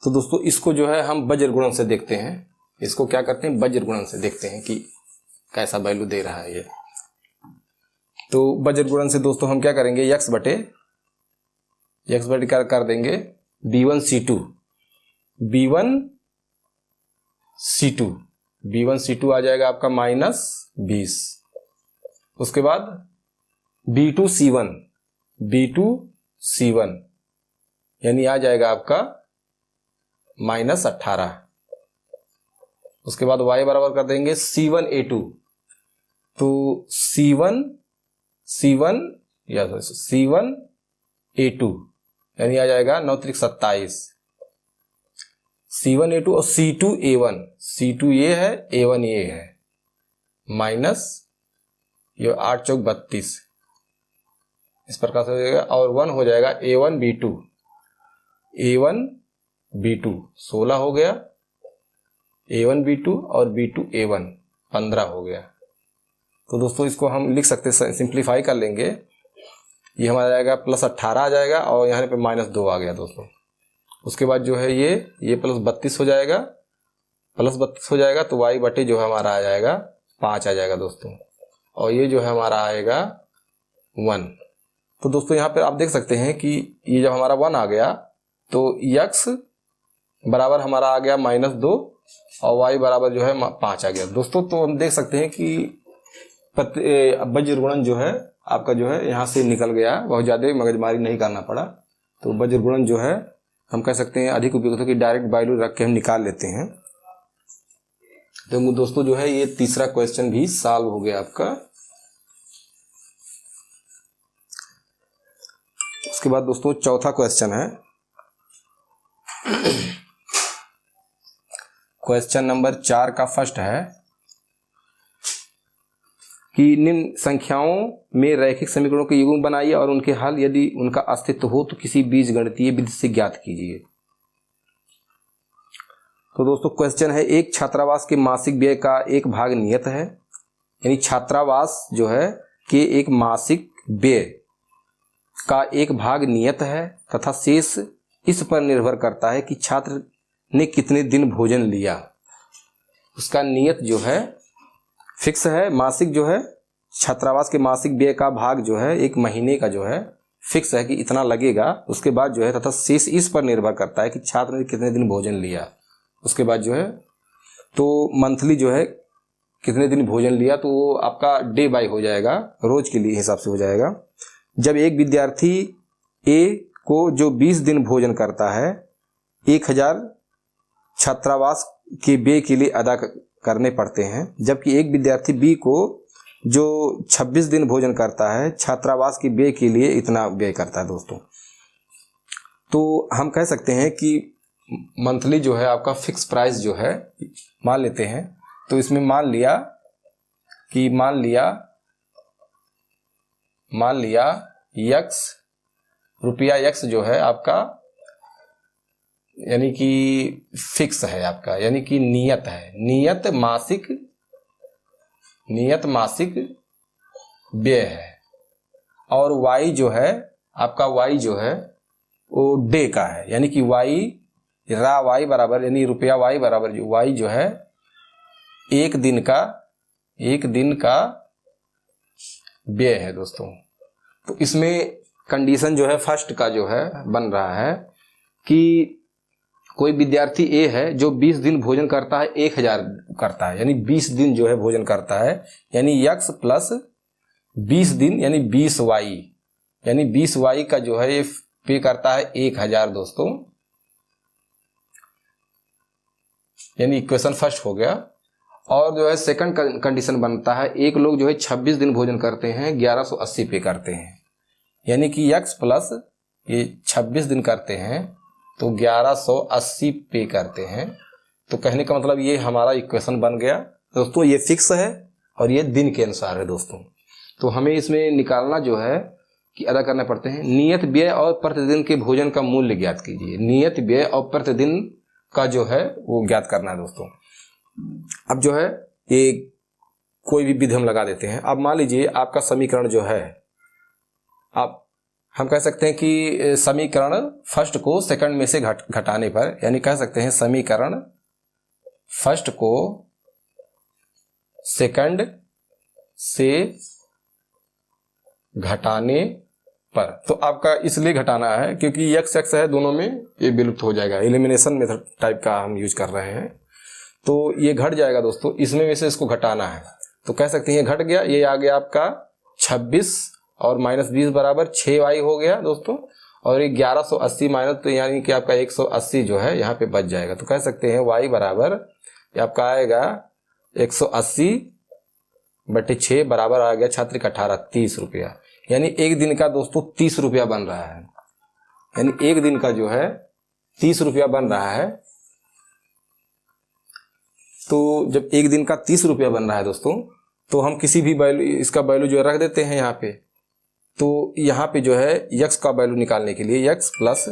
तो दोस्तों इसको जो है हम वज्र गुणन से देखते हैं, इसको क्या करते हैं वज्र गुणन से देखते हैं कि कैसा वैल्यू दे रहा है ये। तो वज्र गुणन से दोस्तों हम क्या करेंगे, x बटे क्या कर देंगे, b1c2 आ जाएगा आपका -20, उसके बाद b2c1 यानी आ जाएगा आपका -18, उसके बाद y बराबर कर देंगे c1a2, तो c1a2 यानी आ जाएगा 9 त्रिक 27, c1a2 और c2 ये है, a1 ये है, माइनस ये 8 चौक 32 इस प्रकार से हो जाएगा, और 1 हो जाएगा a1b2 16 हो गया, a1b2 और b2a1 15 हो गया। तो दोस्तों इसको हम लिख सकते हैं, सिंप्लीफाई कर लेंगे, ये हमारा जाएगा +18 आ जाएगा और यहाँ पे -2 आ गया दोस्तों। उसके बाद जो है ये +32 हो जाएगा, तो y बटे जो है हमारा आ जाएगा 5 आ जाएगा दोस्तों, और ये जो है हमारा आएगा 1। तो दोस्तों यहाँ पे आप देख सकते हैं कि ये जब हमारा 1 आ गया तो x बराबर हमारा आ गया -2 और y बराबर जो है 5 आ गया दोस्तों। तो हम देख सकते हैं कि वज्र गुणन जो है आपका जो है यहाँ से निकल गया, बहुत ज़्यादा मगजमारी नहीं करना पड़ा। तो वज्र गुणन जो है हम कह सकते हैं अधिक उपयुक्त है कि डायरेक्ट वैल्यू रख के हम निकाल लेते हैं। तो दोस्तों जो है ये तीसरा क्वेश्चन भी सॉल्व हो गया आपका। उसके बाद दोस्तों चौथा क्वेश्चन है, क्वेश्चन नंबर 4 का फर्स्ट है कि निम्न संख्याओं में रैखिक समीकरणों के युग्म बनाइए और उनके हल यदि उनका अस्तित्व हो तो किसी बीजगणितीय विधि से ज्ञात कीजिए। तो दोस्तों क्वेश्चन है, एक छात्रावास के मासिक व्यय का एक भाग नियत है, यानी छात्रावास जो है के एक मासिक व्यय का एक भाग नियत है तथा शेष इस पर निर्भर करता है कि छात्र ने कितने दिन भोजन लिया। उसका नियत जो है फिक्स है, मासिक जो है छात्रावास के मासिक व्यय का भाग जो है एक महीने का जो है फिक्स है कि इतना लगेगा। उसके बाद जो है तथा शेष इस पर निर्भर करता है कि छात्र ने कितने दिन भोजन लिया। उसके बाद जो है तो मंथली जो है कितने दिन भोजन लिया, तो वो आपका डे बाय हो जाएगा, रोज के लिए हिसाब से हो जाएगा। जब एक विद्यार्थी ए को जो 20 दिन भोजन करता है 1000 छात्रावास के व्यय के लिए अदा करने पड़ते हैं, जबकि एक विद्यार्थी बी को जो 26 दिन भोजन करता है छात्रावास के व्यय के लिए इतना व्यय करता है दोस्तों। तो हम कह सकते हैं कि मंथली जो है आपका फिक्स प्राइस जो है मान लेते हैं, तो इसमें मान लिया यक्स रुपया यक्स जो है आपका यानी कि फिक्स है आपका, यानी कि नियत है, नियत मासिक व्यय है। और y जो है आपका y जो है वो डे का है, यानी कि y बराबर यानी रुपया y बराबर जो y जो है एक दिन का व्यय है दोस्तों। तो इसमें कंडीशन जो है फर्स्ट का जो है बन रहा है कि कोई विद्यार्थी ए है जो 20 दिन भोजन करता है 1000 करता है, यानी 20 दिन जो है भोजन करता है, यानी यक्स प्लस 20 दिन यानी 20y, यानी 20y का जो है ये पे करता है 1000 दोस्तों, यानी इक्वेशन फर्स्ट हो गया। और जो है सेकंड कंडीशन बनता है एक लोग जो है 26 दिन भोजन करते हैं 1180 पे करते हैं, यानी कि यक्स प्लस ये 26 दिन करते हैं तो 1180 पे करते हैं। तो कहने का मतलब ये हमारा इक्वेशन बन गया दोस्तों। ये फिक्स है और ये दिन के अनुसार है दोस्तों। तो हमें इसमें निकालना जो है कि अदा करने पड़ते हैं। नियत व्यय और प्रतिदिन के भोजन का मूल्य ज्ञात कीजिए। नियत व्यय और प्रतिदिन का जो है वो ज्ञात करना है दोस्तों। अब जो है ये कोई भी विधि हम लगा देते हैं। अब मान लीजिए आपका समीकरण जो है, आप हम कह सकते हैं कि समीकरण फर्स्ट को सेकंड में से घटाने पर, यानी कह सकते हैं समीकरण फर्स्ट को सेकंड से घटाने पर, तो आपका इसलिए घटाना है क्योंकि यक्स यक्स है दोनों में, ये विलुप्त हो जाएगा। एलिमिनेशन मेथड टाइप का हम यूज कर रहे हैं, तो ये घट जाएगा दोस्तों। इसमें में से इसको घटाना है, तो कह सकते हैं घट गया। ये आ गया आपका 26 और -20 बराबर 6y हो गया दोस्तों। और ये 1180 माइनस, तो यानी कि आपका 180 जो है यहाँ पे बच जाएगा। तो कह सकते हैं y बराबर ये आपका आएगा 180/6 बराबर आ गया छात्र का 18 30 रुपया। यानी एक दिन का दोस्तों 30 रुपया बन रहा है, यानी एक दिन का जो है 30 रुपया बन रहा है। तो जब एक दिन का 30 रुपया बन रहा है दोस्तों, तो हम किसी भी वैल्यू, इसका वैल्यू जो है रख देते हैं यहाँ पे। तो यहाँ पे जो है यक्स का वैल्यू निकालने के लिए यक्स प्लस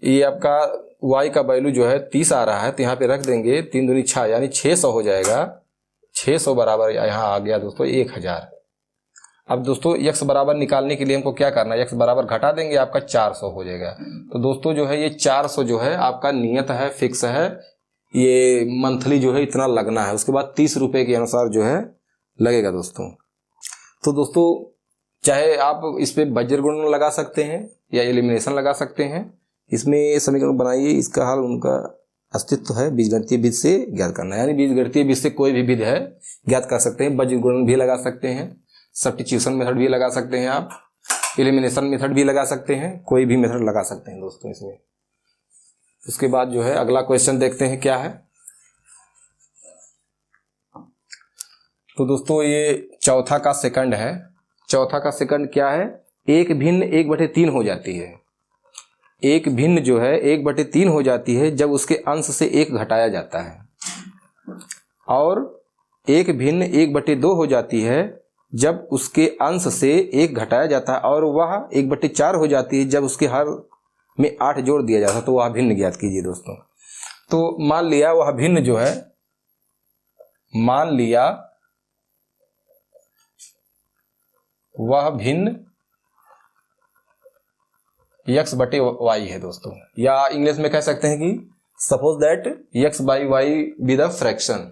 ये आपका y का वैल्यू जो है 30 आ रहा है, तो यहाँ पे रख देंगे 3 दूनी 6 यानी 600 हो जाएगा। 600 बराबर यहाँ आ गया दोस्तों 1000। अब दोस्तों यक्स बराबर निकालने के लिए हमको क्या करना है, यक्स बराबर घटा देंगे, आपका 400 हो जाएगा। तो दोस्तों जो है ये 400 जो है आपका नियत है, फिक्स है, ये मंथली जो है इतना लगना है। उसके बाद 30 रुपए के अनुसार जो है लगेगा दोस्तों। तो दोस्तों चाहे आप इस पे बज्र गुणन लगा सकते हैं या एलिमिनेशन लगा सकते हैं। इसमें समीकरण बनाइए, इसका हल उनका अस्तित्व है बीजगणितीय विधि से ज्ञात करना है। यानी बीजगणितीय विधि से कोई भी विधि है ज्ञात कर सकते हैं। बज्र गुणन भी लगा सकते हैं, सब्स्टिट्यूशन मेथड भी लगा सकते हैं, आप एलिमिनेशन मेथड भी लगा सकते हैं, कोई भी मेथड लगा सकते हैं दोस्तों इसमें। उसके बाद जो है अगला क्वेश्चन देखते हैं क्या है। तो दोस्तों ये चौथा का सेकंड है। चौथा का सेकंड क्या है, एक भिन्न 1/3 हो जाती है। एक भिन्न जो है 1/3 हो जाती है जब उसके अंश से 1 घटाया जाता है, और एक भिन्न 1/2 हो जाती है जब उसके अंश से 1 घटाया जाता है, और वह 1/4 हो जाती है जब उसके हर में 8 जोड़ दिया जाता है। तो वह भिन्न ज्ञात कीजिए दोस्तों। तो मान लिया वह भिन्न जो है, मान लिया वह भिन्न x/y है दोस्तों, या इंग्लिश में कह सकते हैं कि suppose that x/y be the fraction,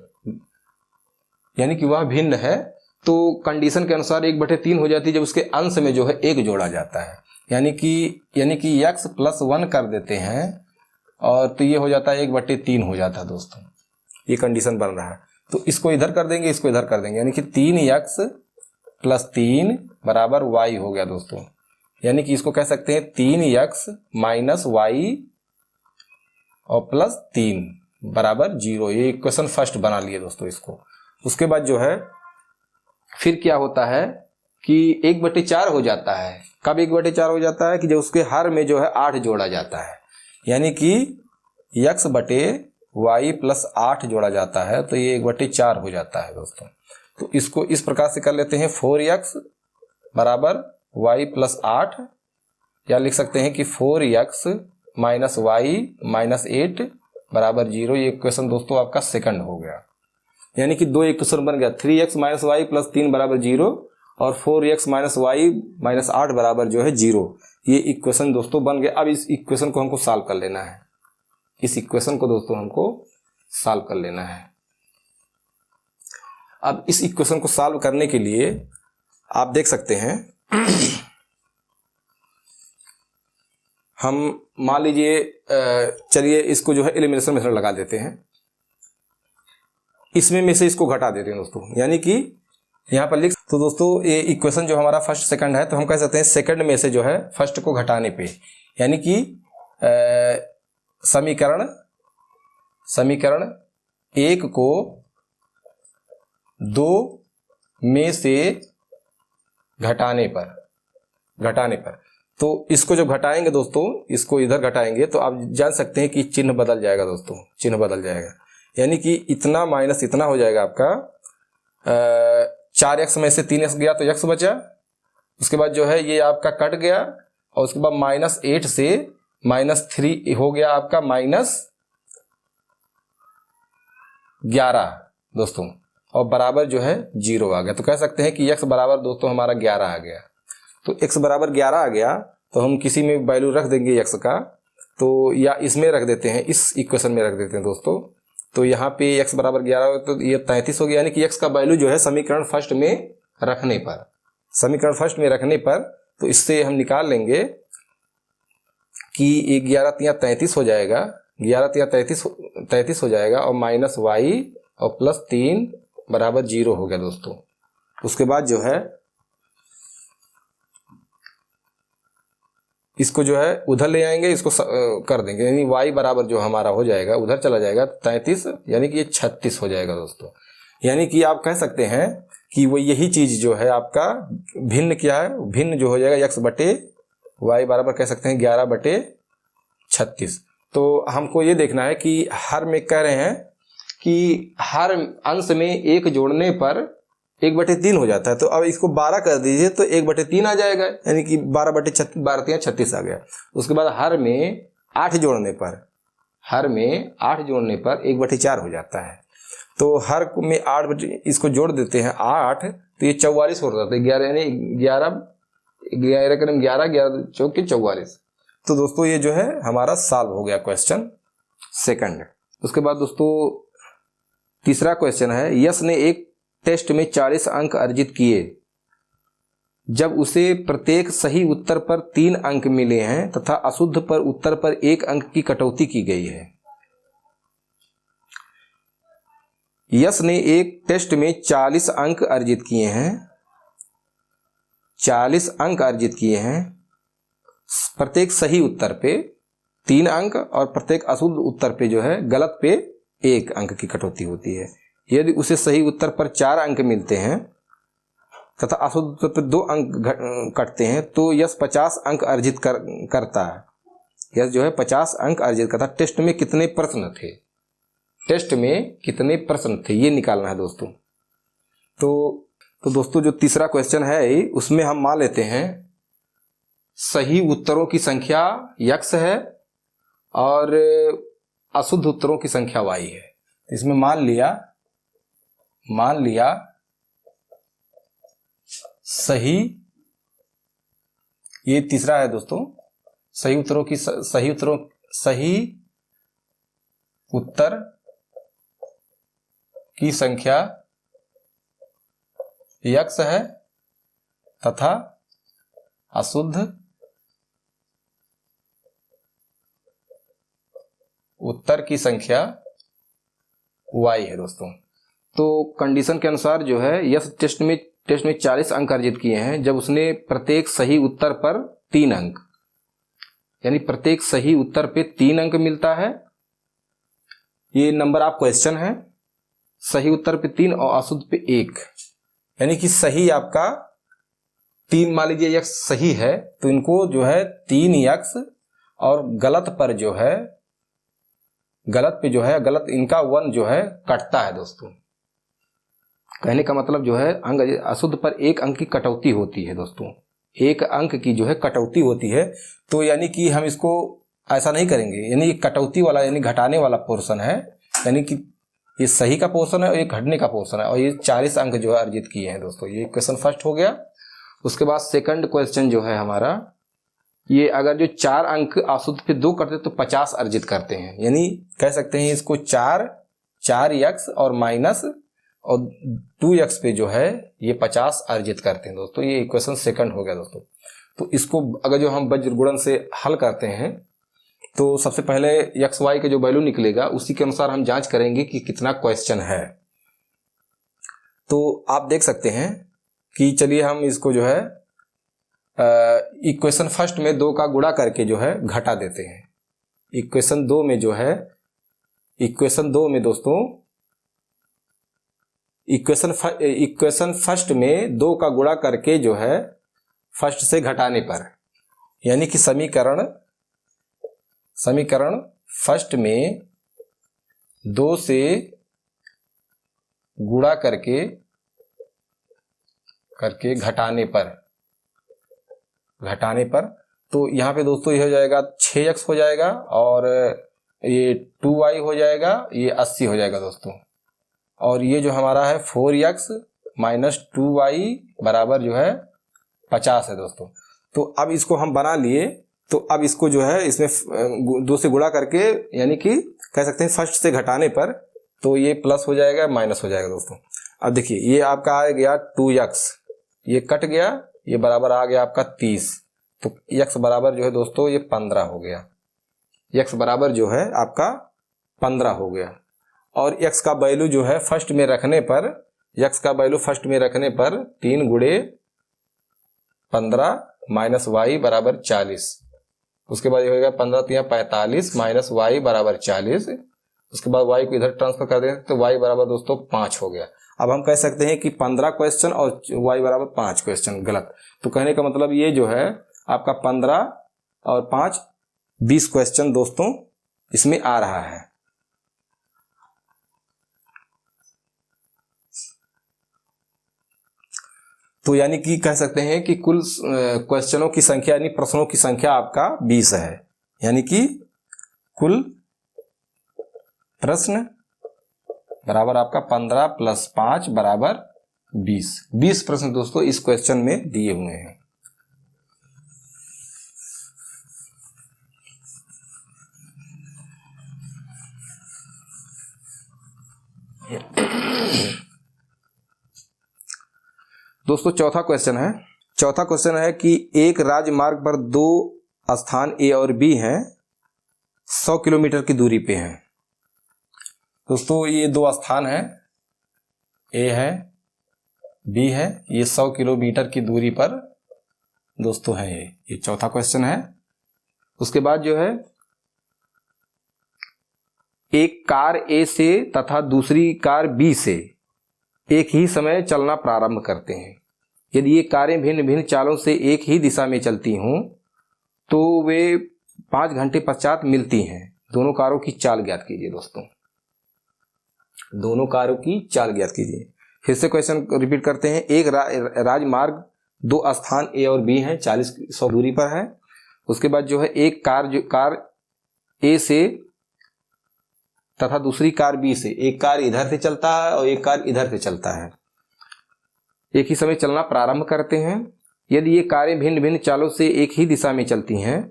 यानी कि वह भिन्न है। तो कंडीशन के अनुसार 1/3 हो जाती है जब उसके अंश में जो है 1 जोड़ा जाता है, यानी कि x + 1 कर देते हैं, और तो ये हो जाता है 1/3 हो जाता है दोस्तों। ये कंडीशन बन रहा है। तो इसको इधर कर देंगे, इसको इधर कर देंगे, यानी कि 3x प्लस 3 बराबर y हो गया दोस्तों। यानी कि इसको कह सकते हैं 3x माइनस वाई और प्लस 3 बराबर 0। ये इक्वेशन फर्स्ट बना लिए दोस्तों इसको। उसके बाद जो है फिर क्या होता है कि 1/4 हो जाता है। कब 1/4 हो जाता है कि जब उसके हर में जो है 8 जोड़ा जाता है, यानी कि x बटे वाई प्लस 8 जोड़ा जाता है, तो ये 1/4 हो जाता है दोस्तों। तो इसको इस प्रकार से कर लेते हैं 4x बराबर वाई प्लस 8, या लिख सकते हैं कि 4x माइनस वाई माइनस 8 बराबर 0। ये इक्वेशन दोस्तों आपका सेकंड हो गया। यानी कि 2 इक्वेशन बन गया, 3x माइनस वाई प्लस 3 बराबर 0 और 4x माइनस वाई माइनस 8 बराबर जो है 0। ये इक्वेशन दोस्तों बन गया। अब इस इक्वेशन को हमको सॉल्व कर लेना है। इस इक्वेशन को दोस्तों हमको सॉल्व कर लेना है। अब इस इक्वेशन को सॉल्व करने के लिए आप देख सकते हैं हम मान लीजिए चलिए इसको जो है एलिमिनेशन मेथड लगा देते हैं। इसमें में से इसको घटा देते हैं दोस्तों, यानी कि यहां पर लिख, तो दोस्तों ये इक्वेशन जो हमारा फर्स्ट सेकंड है, तो हम कह सकते हैं सेकंड में से जो है फर्स्ट को घटाने पे, यानी कि समीकरण 1 को 2 में से घटाने पर तो इसको जब घटाएंगे दोस्तों, इसको इधर घटाएंगे तो आप जान सकते हैं कि चिन्ह बदल जाएगा दोस्तों, चिन्ह बदल जाएगा। यानी कि इतना माइनस इतना हो जाएगा आपका। 4x में से 3x गया तो x बचा। उसके बाद जो है ये आपका कट गया और उसके बाद -8 से -3 हो गया आपका -11 दोस्तों, और बराबर जो है 0 आ गया। तो कह सकते हैं कि x बराबर दोस्तों हमारा 11 आ गया। तो x बराबर 11 आ गया तो हम किसी में वैल्यू रख देंगे x का, तो या इसमें रख देते हैं, इस इक्वेशन में रख देते हैं दोस्तों। तो यहाँ पे x बराबर 11 तो ये 33 हो गया। यानी कि x का वैल्यू जो है समीकरण फर्स्ट में रखने पर, तो इससे हम निकाल लेंगे कि 11 33 हो जाएगा, 11 33 हो जाएगा और माइनस वाई और प्लस 3 बराबर 0 हो गया दोस्तों। उसके बाद जो है इसको जो है उधर ले आएंगे, इसको कर देंगे, यानी y बराबर जो हमारा हो जाएगा उधर चला जाएगा 33, यानी कि ये 36 हो जाएगा दोस्तों। यानी कि आप कह सकते हैं कि वो यही चीज जो है आपका भिन्न क्या है, भिन्न जो हो जाएगा x बटे वाई बराबर कह सकते हैं 11/36। तो हमको ये देखना है कि हर में कह रहे हैं कि हर अंश में 1 जोड़ने पर 1/3 हो जाता है। तो अब इसको 12 कर दीजिए तो 1/3 आ जाएगा, यानी कि 12 36 आ गया। उसके बाद हर में 8 जोड़ने पर 1/4 हो जाता है। तो हर में 8 इसको जोड़ देते हैं 8, तो ये 44 हो जाता है। 11 यानी 11 करीब 11 चौके 44। तो दोस्तों ये जो है हमारा सॉल्व हो गया क्वेश्चन सेकंड। उसके बाद दोस्तों तीसरा क्वेश्चन है, यश ने एक टेस्ट में 40 अंक अर्जित किए जब उसे प्रत्येक सही उत्तर पर 3 अंक मिले हैं तथा अशुद्ध पर उत्तर पर 1 अंक की कटौती की गई है। यश ने एक टेस्ट में 40 अंक अर्जित किए हैं, 40 अंक अर्जित किए हैं, प्रत्येक सही उत्तर पे 3 अंक और प्रत्येक अशुद्ध उत्तर पे जो है गलत पे 1 अंक की कटौती होती है। यदि उसे सही उत्तर पर 4 अंक मिलते हैं तथा अशुद्ध उत्तर पर 2 अंक कटते हैं तो यश 50 अंक अर्जित करता है। यश जो है 50 अंक अर्जित करता। टेस्ट में कितने प्रश्न थे, ये निकालना है दोस्तों। तो दोस्तों जो तीसरा क्वेश्चन है उसमें हम मान लेते हैं सही उत्तरों की संख्या x है और अशुद्ध उत्तरों की संख्या y है। इसमें मान लिया सही, ये तीसरा है दोस्तों, सही उत्तर की संख्या x है तथा अशुद्ध उत्तर की संख्या y है दोस्तों। तो कंडीशन के अनुसार जो है यश टेस्ट में 40 अंक अर्जित किए हैं जब उसने प्रत्येक सही उत्तर पर 3 अंक, यानी प्रत्येक सही उत्तर पे 3 अंक मिलता है। ये नंबर ऑफ क्वेश्चन है, सही उत्तर पे 3 और अशुद्ध पे 1, यानी कि सही आपका 3, मान लीजिए यक्स सही है तो इनको जो है 3 यक्स, और गलत पर जो है, गलत पे जो है, गलत इनका 1 जो है कटता है दोस्तों। कहने का मतलब जो है अंक अशुद्ध पर 1 अंक की कटौती होती है दोस्तों, 1 अंक की जो है कटौती होती है। तो यानी कि हम इसको ऐसा नहीं करेंगे, यानी कटौती वाला यानी घटाने वाला पोर्शन है, यानी कि ये सही का पोर्शन है और ये घटने का पोर्शन है, और ये 40 अंक जो है अर्जित किए हैं दोस्तों। ये क्वेश्चन फर्स्ट हो गया। उसके बाद सेकंड क्वेश्चन जो है हमारा, ये अगर जो 4 अंक अशुद्ध पे 2 करते तो 50 अर्जित करते हैं, यानी कह सकते हैं इसको 4 यक्स और माइनस और 2 यक्स पे जो है ये 50 अर्जित करते हैं दोस्तों। ये इक्वेशन सेकंड हो गया दोस्तों। तो इसको अगर जो हम वज्र गुणन से हल करते हैं तो सबसे पहले यक्स वाई का जो वैल्यू निकलेगा उसी के अनुसार हम जांच करेंगे कि कितना क्वेश्चन है। तो आप देख सकते हैं कि चलिए हम इसको जो है इक्वेशन फर्स्ट में 2 का गुणा करके जो है घटा देते हैं। इक्वेशन 2 में जो है, इक्वेशन 2 में दोस्तों, इक्वेशन फर्स्ट में 2 का गुणा करके जो है फर्स्ट से घटाने पर, यानी कि समीकरण फर्स्ट में 2 से गुणा करके घटाने पर तो यहाँ पे दोस्तों ये हो जाएगा 6x हो जाएगा, और ये 2y हो जाएगा, ये 80 हो जाएगा दोस्तों। और ये जो हमारा है 4x माइनस 2y बराबर जो है 50 है दोस्तों। तो अब इसको हम बना लिए, तो अब इसको जो है इसमें 2 से गुणा करके, यानी कि कह सकते हैं फर्स्ट से घटाने पर, तो ये प्लस हो जाएगा माइनस हो जाएगा दोस्तों। अब देखिए ये आपका आ गया 2x, ये कट गया, ये बराबर आ गया आपका 30, तो x बराबर जो है दोस्तों ये 15 हो गया। x बराबर जो है आपका 15 हो गया। और x का वैल्यू जो है फर्स्ट में रखने पर, x का वैल्यू फर्स्ट में रखने पर 3 गुणे 15 माइनस y बराबर 40। उसके बाद ये होगा 15 3 45 माइनस y बराबर 40। उसके बाद y को इधर ट्रांसफर कर दें तो y बराबर दोस्तों 5 हो गया। अब हम कह सकते हैं कि 15 क्वेश्चन और y बराबर 5 क्वेश्चन गलत। तो कहने का मतलब ये जो है आपका 15 और 5 20 क्वेश्चन दोस्तों इसमें आ रहा है। तो यानी कि कह सकते हैं कि कुल क्वेश्चनों की संख्या यानी प्रश्नों की संख्या आपका 20 है, यानी कि कुल प्रश्न बराबर आपका 15 प्लस 5 बराबर 20 प्रश्न दोस्तों इस क्वेश्चन में दिए हुए हैं। दोस्तों चौथा क्वेश्चन है कि एक राजमार्ग पर 2 स्थान ए और बी हैं, 100 किलोमीटर की दूरी पे हैं। दोस्तों ये 2 स्थान हैं, ए है बी है, ये 100 किलोमीटर की दूरी पर दोस्तों है। ये चौथा क्वेश्चन है। उसके बाद जो है एक कार ए से तथा दूसरी कार बी से एक ही समय चलना प्रारंभ करते हैं। यदि ये कारें भिन्न भिन्न चालों से एक ही दिशा में चलती हों तो वे 5 घंटे पश्चात मिलती हैं। दोनों कारों की चाल ज्ञात कीजिए दोस्तों, दोनों कारों की चाल ज्ञात कीजिए। फिर से क्वेश्चन रिपीट करते हैं। एक राजमार्ग 2 स्थान ए और बी हैं, 40-100 दूरी पर है। उसके बाद जो है एक कार ए से तथा दूसरी कार बी से, एक कार इधर से चलता है और एक कार इधर से चलता है, एक ही समय चलना प्रारंभ करते हैं। यदि ये कारें भिन्न भिन्न चालों से एक ही दिशा में चलती हैं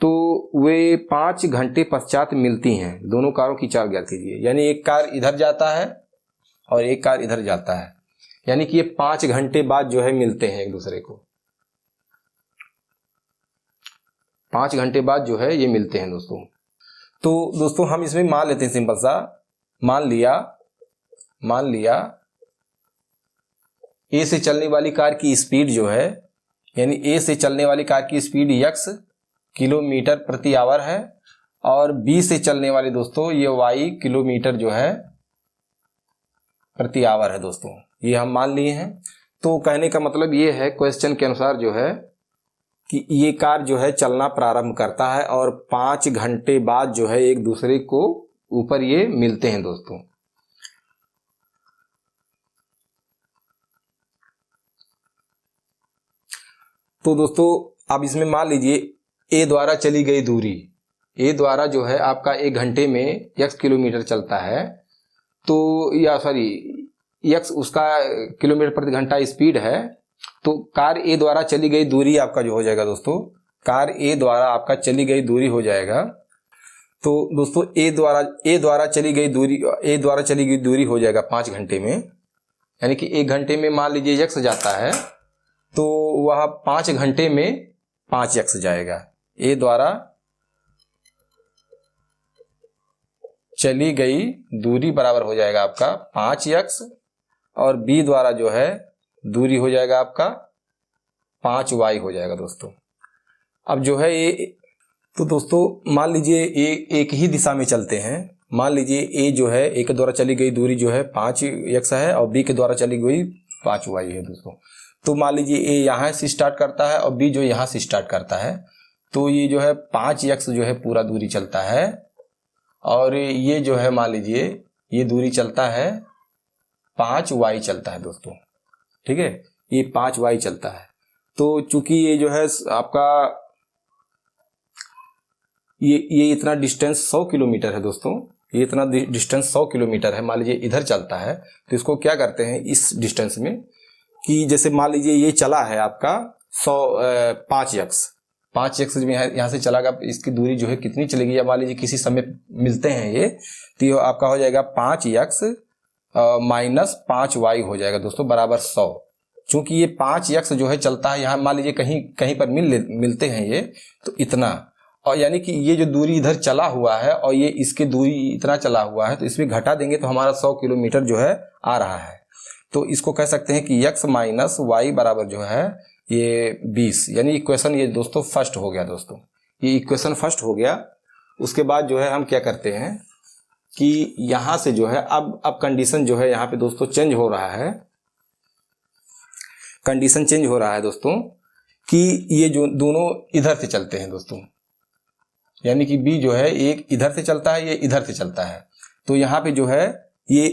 तो वे 5 घंटे पश्चात मिलती हैं। दोनों कारों की चाल ज्ञात कीजिए। यानी एक कार इधर जाता है और एक कार इधर जाता है, यानी कि ये 5 घंटे बाद जो है मिलते हैं एक दूसरे को। 5 घंटे बाद जो है ये मिलते हैं दोस्तों। तो दोस्तों हम इसमें मान लेते हैं, सिंपल सा मान मान लिया ए से चलने वाली कार की स्पीड जो है, यानी ए से चलने वाली कार की स्पीड x किलोमीटर प्रति आवर है और बी से चलने वाली दोस्तों ये y किलोमीटर जो है प्रति आवर है दोस्तों, ये हम मान लिए हैं। तो कहने का मतलब ये है क्वेश्चन के अनुसार जो है कि ये कार जो है चलना प्रारंभ करता है और 5 घंटे बाद जो है एक दूसरे को ऊपर ये मिलते हैं दोस्तों। तो दोस्तों अब इसमें मान लीजिए ए द्वारा चली गई दूरी, ए द्वारा जो है आपका 1 घंटे में x किलोमीटर चलता है, तो या सॉरी x उसका किलोमीटर प्रति घंटा स्पीड है। तो कार ए द्वारा चली गई दूरी आपका जो हो जाएगा दोस्तों, कार ए द्वारा आपका चली गई दूरी हो जाएगा। तो दोस्तों ए द्वारा चली गई दूरी हो जाएगा 5 घंटे में, यानी कि 1 घंटे में मान लीजिए x जाता है तो वह 5 घंटे में 5x जाएगा। ए द्वारा चली गई दूरी बराबर हो जाएगा आपका 5x और बी द्वारा जो है दूरी हो जाएगा आपका 5y हो जाएगा दोस्तों। अब जो है ये, तो दोस्तों मान लीजिए एक ही दिशा में चलते हैं। मान लीजिए ए जो है ए के द्वारा चली गई दूरी जो है 5x है और बी के द्वारा चली गई 5y है दोस्तों। तो मान लीजिए ए यहाँ से स्टार्ट करता है और बी जो यहाँ से स्टार्ट करता है, तो ये जो है 5x जो है पूरा दूरी चलता है और ये जो है मान लीजिए ये दूरी चलता है 5y चलता है दोस्तों, ठीक है, ये 5y चलता है। तो चूंकि ये जो है आपका ये इतना डिस्टेंस 100 किलोमीटर है दोस्तों, ये इतना डिस्टेंस 100 किलोमीटर है, मान लीजिए इधर चलता है। तो इसको क्या करते हैं इस डिस्टेंस में कि जैसे मान लीजिए ये चला है आपका 5x में यहाँ से चलागा, इसकी दूरी जो है कितनी चलेगी, या मान लीजिए किसी समय मिलते हैं ये, तो ये आपका हो जाएगा 5x माइनस 5y हो जाएगा दोस्तों बराबर 100। चूंकि ये 5x जो है चलता है यहाँ, मान लीजिए कहीं पर मिलते हैं ये, तो इतना, और यानी कि ये जो दूरी इधर चला हुआ है और ये इसकी दूरी इतना चला हुआ है, तो इसमें घटा देंगे तो हमारा 100 किलोमीटर जो है आ रहा है। तो इसको कह सकते हैं कि x माइनस वाई बराबर जो है ये 20, यानी इक्वेशन ये दोस्तों फर्स्ट हो गया दोस्तों, ये इक्वेशन फर्स्ट हो गया। उसके बाद जो है हम क्या करते हैं कि यहाँ से जो है अब कंडीशन जो है यहाँ पे दोस्तों चेंज हो रहा है, कंडीशन चेंज हो रहा है दोस्तों कि ये जो दोनों इधर से चलते हैं दोस्तों, यानी कि b जो है एक इधर से चलता है, ये इधर से चलता है। तो यहाँ पे जो है ये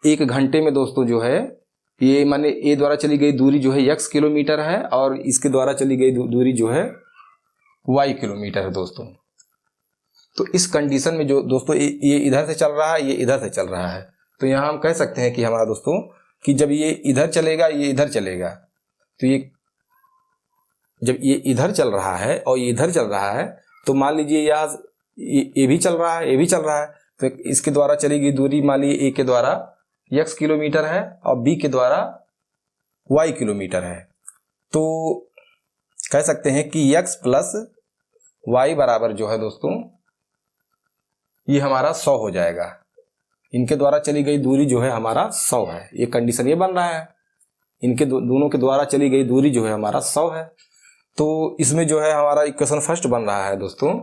एक घंटे में दोस्तों जो है ये माने ए द्वारा चली गई दूरी जो है x किलोमीटर है और इसके द्वारा चली गई दूरी जो है y किलोमीटर है दोस्तों। तो इस कंडीशन में जो दोस्तों ये इधर से चल रहा है, ये इधर से चल रहा है, तो यहाँ हम कह सकते हैं कि हमारा दोस्तों कि जब ये इधर चलेगा ये इधर चलेगा, तो ये जब ये इधर चल रहा है और ये इधर चल रहा है, तो मान लीजिए यहाँ ये भी चल रहा है, ये भी चल रहा है, तो इसके द्वारा चली गई दूरी मान लीजिए ए के द्वारा x किलोमीटर है और b के द्वारा y किलोमीटर है। तो कह सकते हैं कि x प्लस y बराबर जो है दोस्तों ये हमारा 100 हो जाएगा। इनके द्वारा चली गई दूरी जो है हमारा 100 है, ये कंडीशन ये बन रहा है, इनके दोनों के द्वारा चली गई दूरी जो है हमारा 100 है। तो इसमें जो है हमारा इक्वेशन फर्स्ट बन रहा है दोस्तों।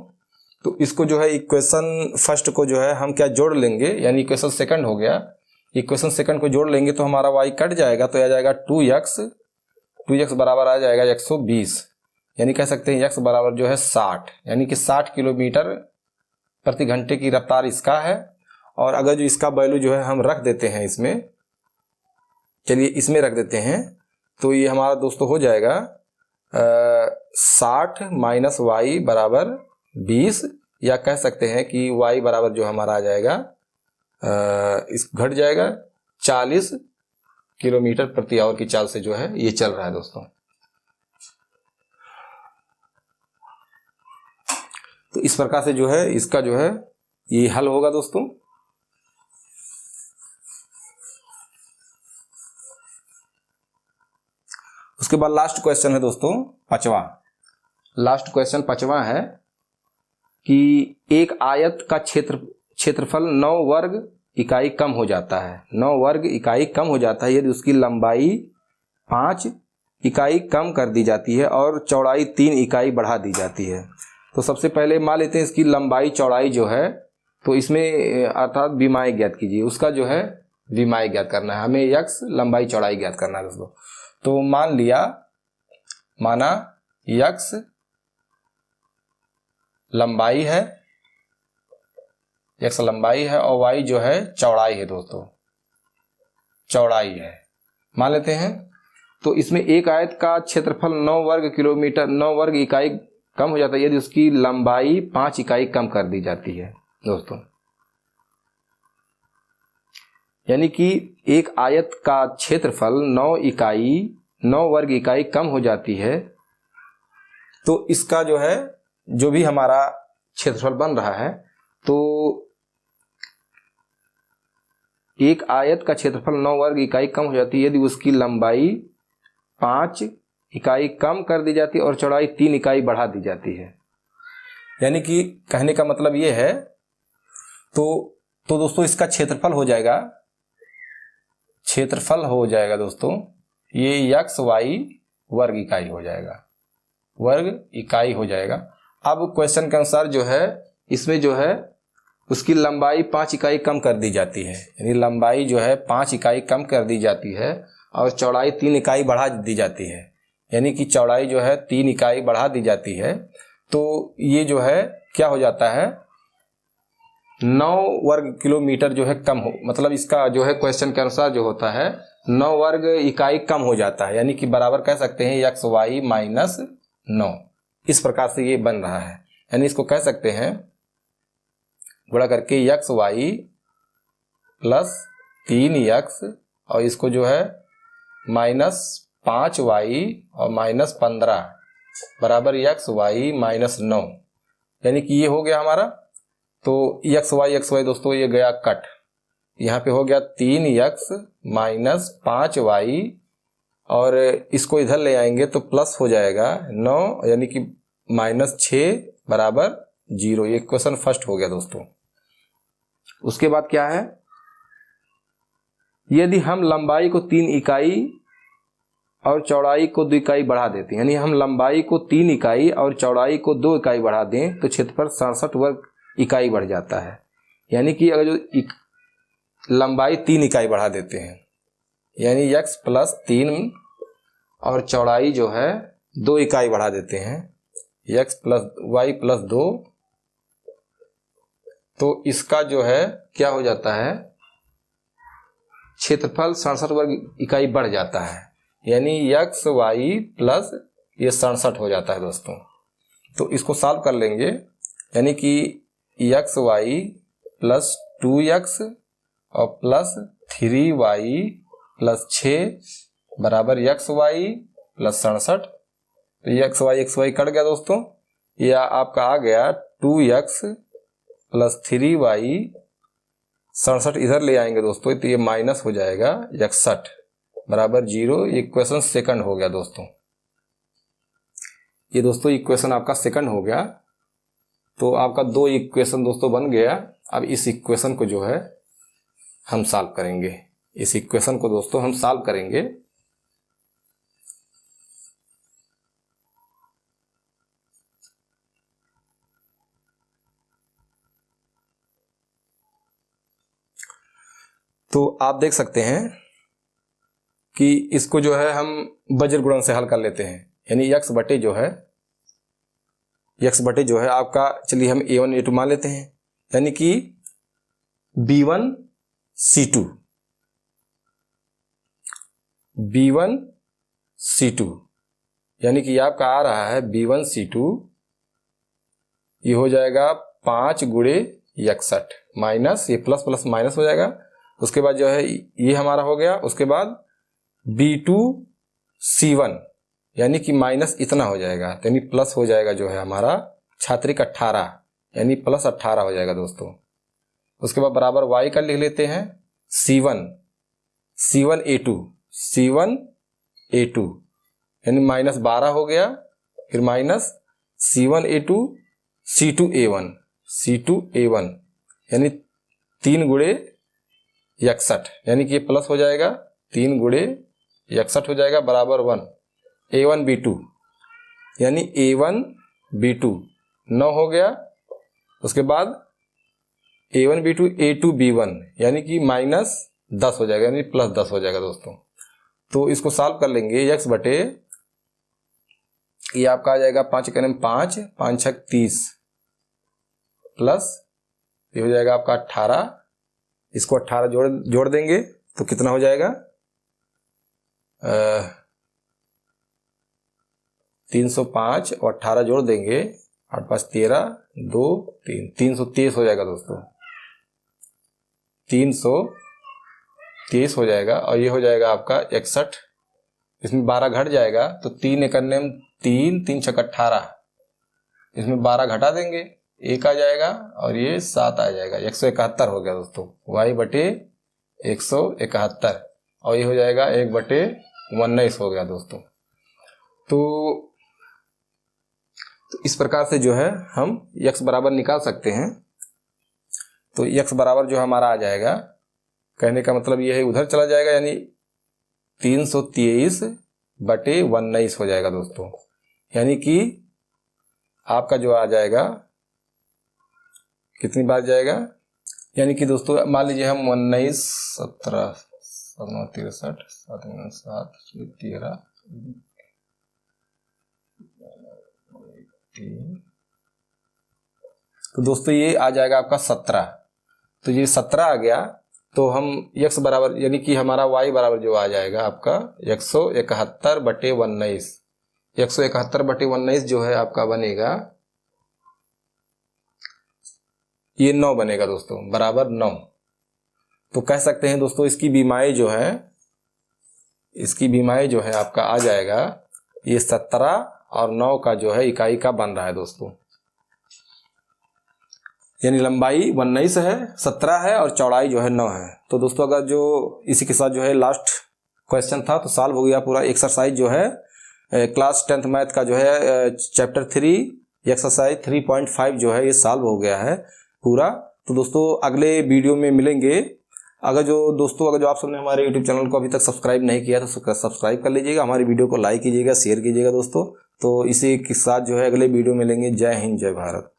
तो इसको जो है इक्वेशन फर्स्ट को जो है हम क्या जोड़ लेंगे, यानी इक्वेशन सेकंड हो गया, इक्वेशन सेकंड को जोड़ लेंगे तो हमारा y कट जाएगा, तो आ जाएगा 2x बराबर आ जाएगा 120, यानी कह सकते हैं x बराबर जो है 60, यानी कि 60 किलोमीटर प्रति घंटे की रफ्तार इसका है। और अगर जो इसका वैल्यू जो है हम रख देते हैं इसमें, चलिए इसमें रख देते हैं, तो ये हमारा दोस्तों हो जाएगा 60 माइनस वाई बराबर 20, या कह सकते हैं कि y बराबर जो हमारा आ जाएगा इस घट जाएगा 40 किलोमीटर प्रति आवर की चाल से जो है ये चल रहा है दोस्तों। तो इस प्रकार से जो है इसका जो है ये हल होगा दोस्तों। उसके बाद लास्ट क्वेश्चन है दोस्तों पांचवा, लास्ट क्वेश्चन पांचवा है कि एक आयत का क्षेत्रफल 9 वर्ग इकाई कम हो जाता है, 9 वर्ग इकाई कम हो जाता है यदि उसकी लंबाई 5 इकाई कम कर दी जाती है और चौड़ाई 3 इकाई बढ़ा दी जाती है। तो सबसे पहले मान लेते हैं इसकी लंबाई चौड़ाई जो है, तो इसमें अर्थात विमाय ज्ञात कीजिए, उसका जो है विमाय ज्ञात करना है हमें, यक्स लंबाई चौड़ाई ज्ञात करना है दोस्तों। तो माना यक्स लंबाई है, यक्स लंबाई है और वाई जो है चौड़ाई है दोस्तों, चौड़ाई है मान लेते हैं। तो इसमें एक आयत का क्षेत्रफल 9 वर्ग किलोमीटर 9 वर्ग इकाई कम हो जाता है यदि उसकी लंबाई 5 इकाई कम कर दी जाती है दोस्तों। यानी कि एक आयत का क्षेत्रफल 9 वर्ग इकाई कम हो जाती है, तो इसका जो है जो भी हमारा क्षेत्रफल बन रहा है, तो एक आयत का क्षेत्रफल 9 वर्ग इकाई कम हो जाती है यदि उसकी लंबाई 5 इकाई कम कर दी जाती है और चौड़ाई 3 इकाई बढ़ा दी जाती है। यानी कि कहने का मतलब ये है, तो दोस्तों इसका क्षेत्रफल हो जाएगा दोस्तों, ये यक्स वाई वर्ग इकाई हो जाएगा, वर्ग इकाई हो जाएगा। अब क्वेश्चन के अनुसार जो है इसमें जो है उसकी लंबाई 5 इकाई कम कर दी जाती है, यानी लंबाई जो है 5 इकाई कम कर दी जाती है और चौड़ाई 3 इकाई बढ़ा दी जाती है, यानी कि चौड़ाई जो है 3 इकाई बढ़ा दी जाती है। तो ये जो है क्या हो जाता है, 9 वर्ग किलोमीटर जो है कम हो, मतलब इसका जो है क्वेश्चन के अनुसार जो होता है 9 वर्ग इकाई कम हो जाता है, यानी कि बराबर कह सकते हैं यक्स वाई माइनस 9। इस प्रकार से ये बन रहा है, यानी इसको कह सकते हैं गुणा करके यक्स वाई प्लस 3 यक्स और इसको जो है माइनस 5 वाई और माइनस 15 बराबर यक्स वाई माइनस 9, यानी कि ये हो गया हमारा। तो यक्स वाई दोस्तों ये गया कट, यहाँ पे हो गया 3 यक्स माइनस 5 वाई और इसको इधर ले आएंगे तो प्लस हो जाएगा 9, यानी कि माइनस 6 बराबर 0। ये क्वेश्चन फर्स्ट हो गया दोस्तों। उसके बाद क्या है, यदि हम लंबाई को 3 इकाई और चौड़ाई को 2 इकाई बढ़ा देते हैं, यानी हम लंबाई को 3 इकाई और चौड़ाई को 2 इकाई बढ़ा दें तो क्षेत्रफल 67 वर्ग इकाई बढ़ जाता है। यानी कि अगर जो लंबाई 3 इकाई बढ़ा देते हैं, यानी यक्स प्लस 3 और चौड़ाई जो है 2 इकाई बढ़ा देते हैं, यक्स प्लस वाई प्लस 2, तो इसका जो है क्या हो जाता है, क्षेत्रफल 67 वर्ग इकाई बढ़ जाता है, यानी यक्स वाई प्लस ये 67 हो जाता है दोस्तों। तो इसको सॉल्व कर लेंगे, यानी कि यक्स वाई प्लस 2x और प्लस 3y प्लस 6 बराबर यक्स वाई प्लस 67। तो यक्स वाई कट गया दोस्तों, यह आपका आ गया 2x प्लस 3y, 67 इधर ले आएंगे दोस्तों तो ये माइनस हो जाएगा 61 बराबर 0। ये इक्वेशन सेकंड हो गया दोस्तों, ये दोस्तों इक्वेशन आपका सेकंड हो गया। तो आपका 2 इक्वेशन दोस्तों बन गया। अब इस इक्वेशन को जो है हम सॉल्व करेंगे, इस इक्वेशन को दोस्तों हम सॉल्व करेंगे। तो आप देख सकते हैं कि इसको जो है हम वज्र गुणन से हल कर लेते हैं, यानी यक्स बटे जो है आपका, चलिए हम a1 a2 मान लेते हैं, यानी कि b1 c2 यानी कि आपका आ रहा है b1 c2, ये हो जाएगा 5 गुणे 61 माइनस ये प्लस प्लस माइनस हो जाएगा। उसके बाद जो है ये हमारा हो गया, उसके बाद b2 c1 यानी कि माइनस इतना हो जाएगा, यानी प्लस हो जाएगा जो है हमारा छात्रिक 18 यानी प्लस 18 हो जाएगा दोस्तों। उसके बाद बराबर y का लिख लेते हैं c1 a2 यानी माइनस 12 हो गया, फिर minus c1 a2 c2 a1 यानी 3 गुणे 61, यानी कि ये प्लस हो जाएगा 3 गुणे 61 हो जाएगा बराबर 1। A1 B2 यानी A1 B2 9 हो गया। उसके बाद A1 B2 A2 B1 यानी कि -10 हो जाएगा, यानी +10 हो जाएगा दोस्तों। तो इसको सॉल्व कर लेंगे x बटे, ये आपका आ जाएगा 5 1 5, 5 6 30 प्लस ये हो जाएगा आपका 18। इसको 18 जोड़ देंगे तो कितना हो जाएगा 305 और 18 जोड़ देंगे 8 5 13 2 3 323 हो जाएगा दोस्तों। 323 हो जाएगा और ये हो जाएगा आपका 61। इसमें 12 घट जाएगा तो 3 1 3 3 6 18, इसमें 12 घटा देंगे 1 आ जाएगा और ये 7 आ जाएगा, 171 हो गया दोस्तों। y बटे 171 और ये हो जाएगा 1 बटे 19 हो गया दोस्तों। तो इस प्रकार से जो है हम x बराबर निकाल सकते हैं। तो x बराबर जो हमारा आ जाएगा, कहने का मतलब ये है उधर चला जाएगा, यानी 323 बटे 19 हो जाएगा दोस्तों। यानी कि आपका जो आ जाएगा कितनी बार जाएगा, यानी कि दोस्तों मान लीजिए हम 19 17 63 7 13 तो दोस्तों ये आ जाएगा आपका 17। तो ये 17 आ गया तो हम x बराबर, यानी कि हमारा y बराबर जो आ जाएगा आपका 171 बटे 19। 171 बटे 19 जो है आपका बनेगा, ये 9 बनेगा दोस्तों, बराबर 9। तो कह सकते हैं दोस्तों इसकी बीमाई जो है आपका आ जाएगा ये 17 और 9 का जो है इकाई का बन रहा है दोस्तों। यानी लंबाई 19 है, 17 है और चौड़ाई जो है 9 है। तो दोस्तों अगर जो इसी के साथ जो है लास्ट क्वेश्चन था तो सॉल्व हो गया पूरा एक्सरसाइज जो है क्लास 10th मैथ का जो है चैप्टर 3 एक्सरसाइज 3.5 जो है ये सॉल्व हो गया है पूरा। तो दोस्तों अगले वीडियो में मिलेंगे। अगर जो आप सबने हमारे YouTube चैनल को अभी तक सब्सक्राइब नहीं किया तो सब्सक्राइब कर लीजिएगा, हमारी वीडियो को लाइक कीजिएगा, शेयर कीजिएगा दोस्तों। तो इसी के साथ जो है अगले वीडियो में मिलेंगे। जय हिंद, जय भारत।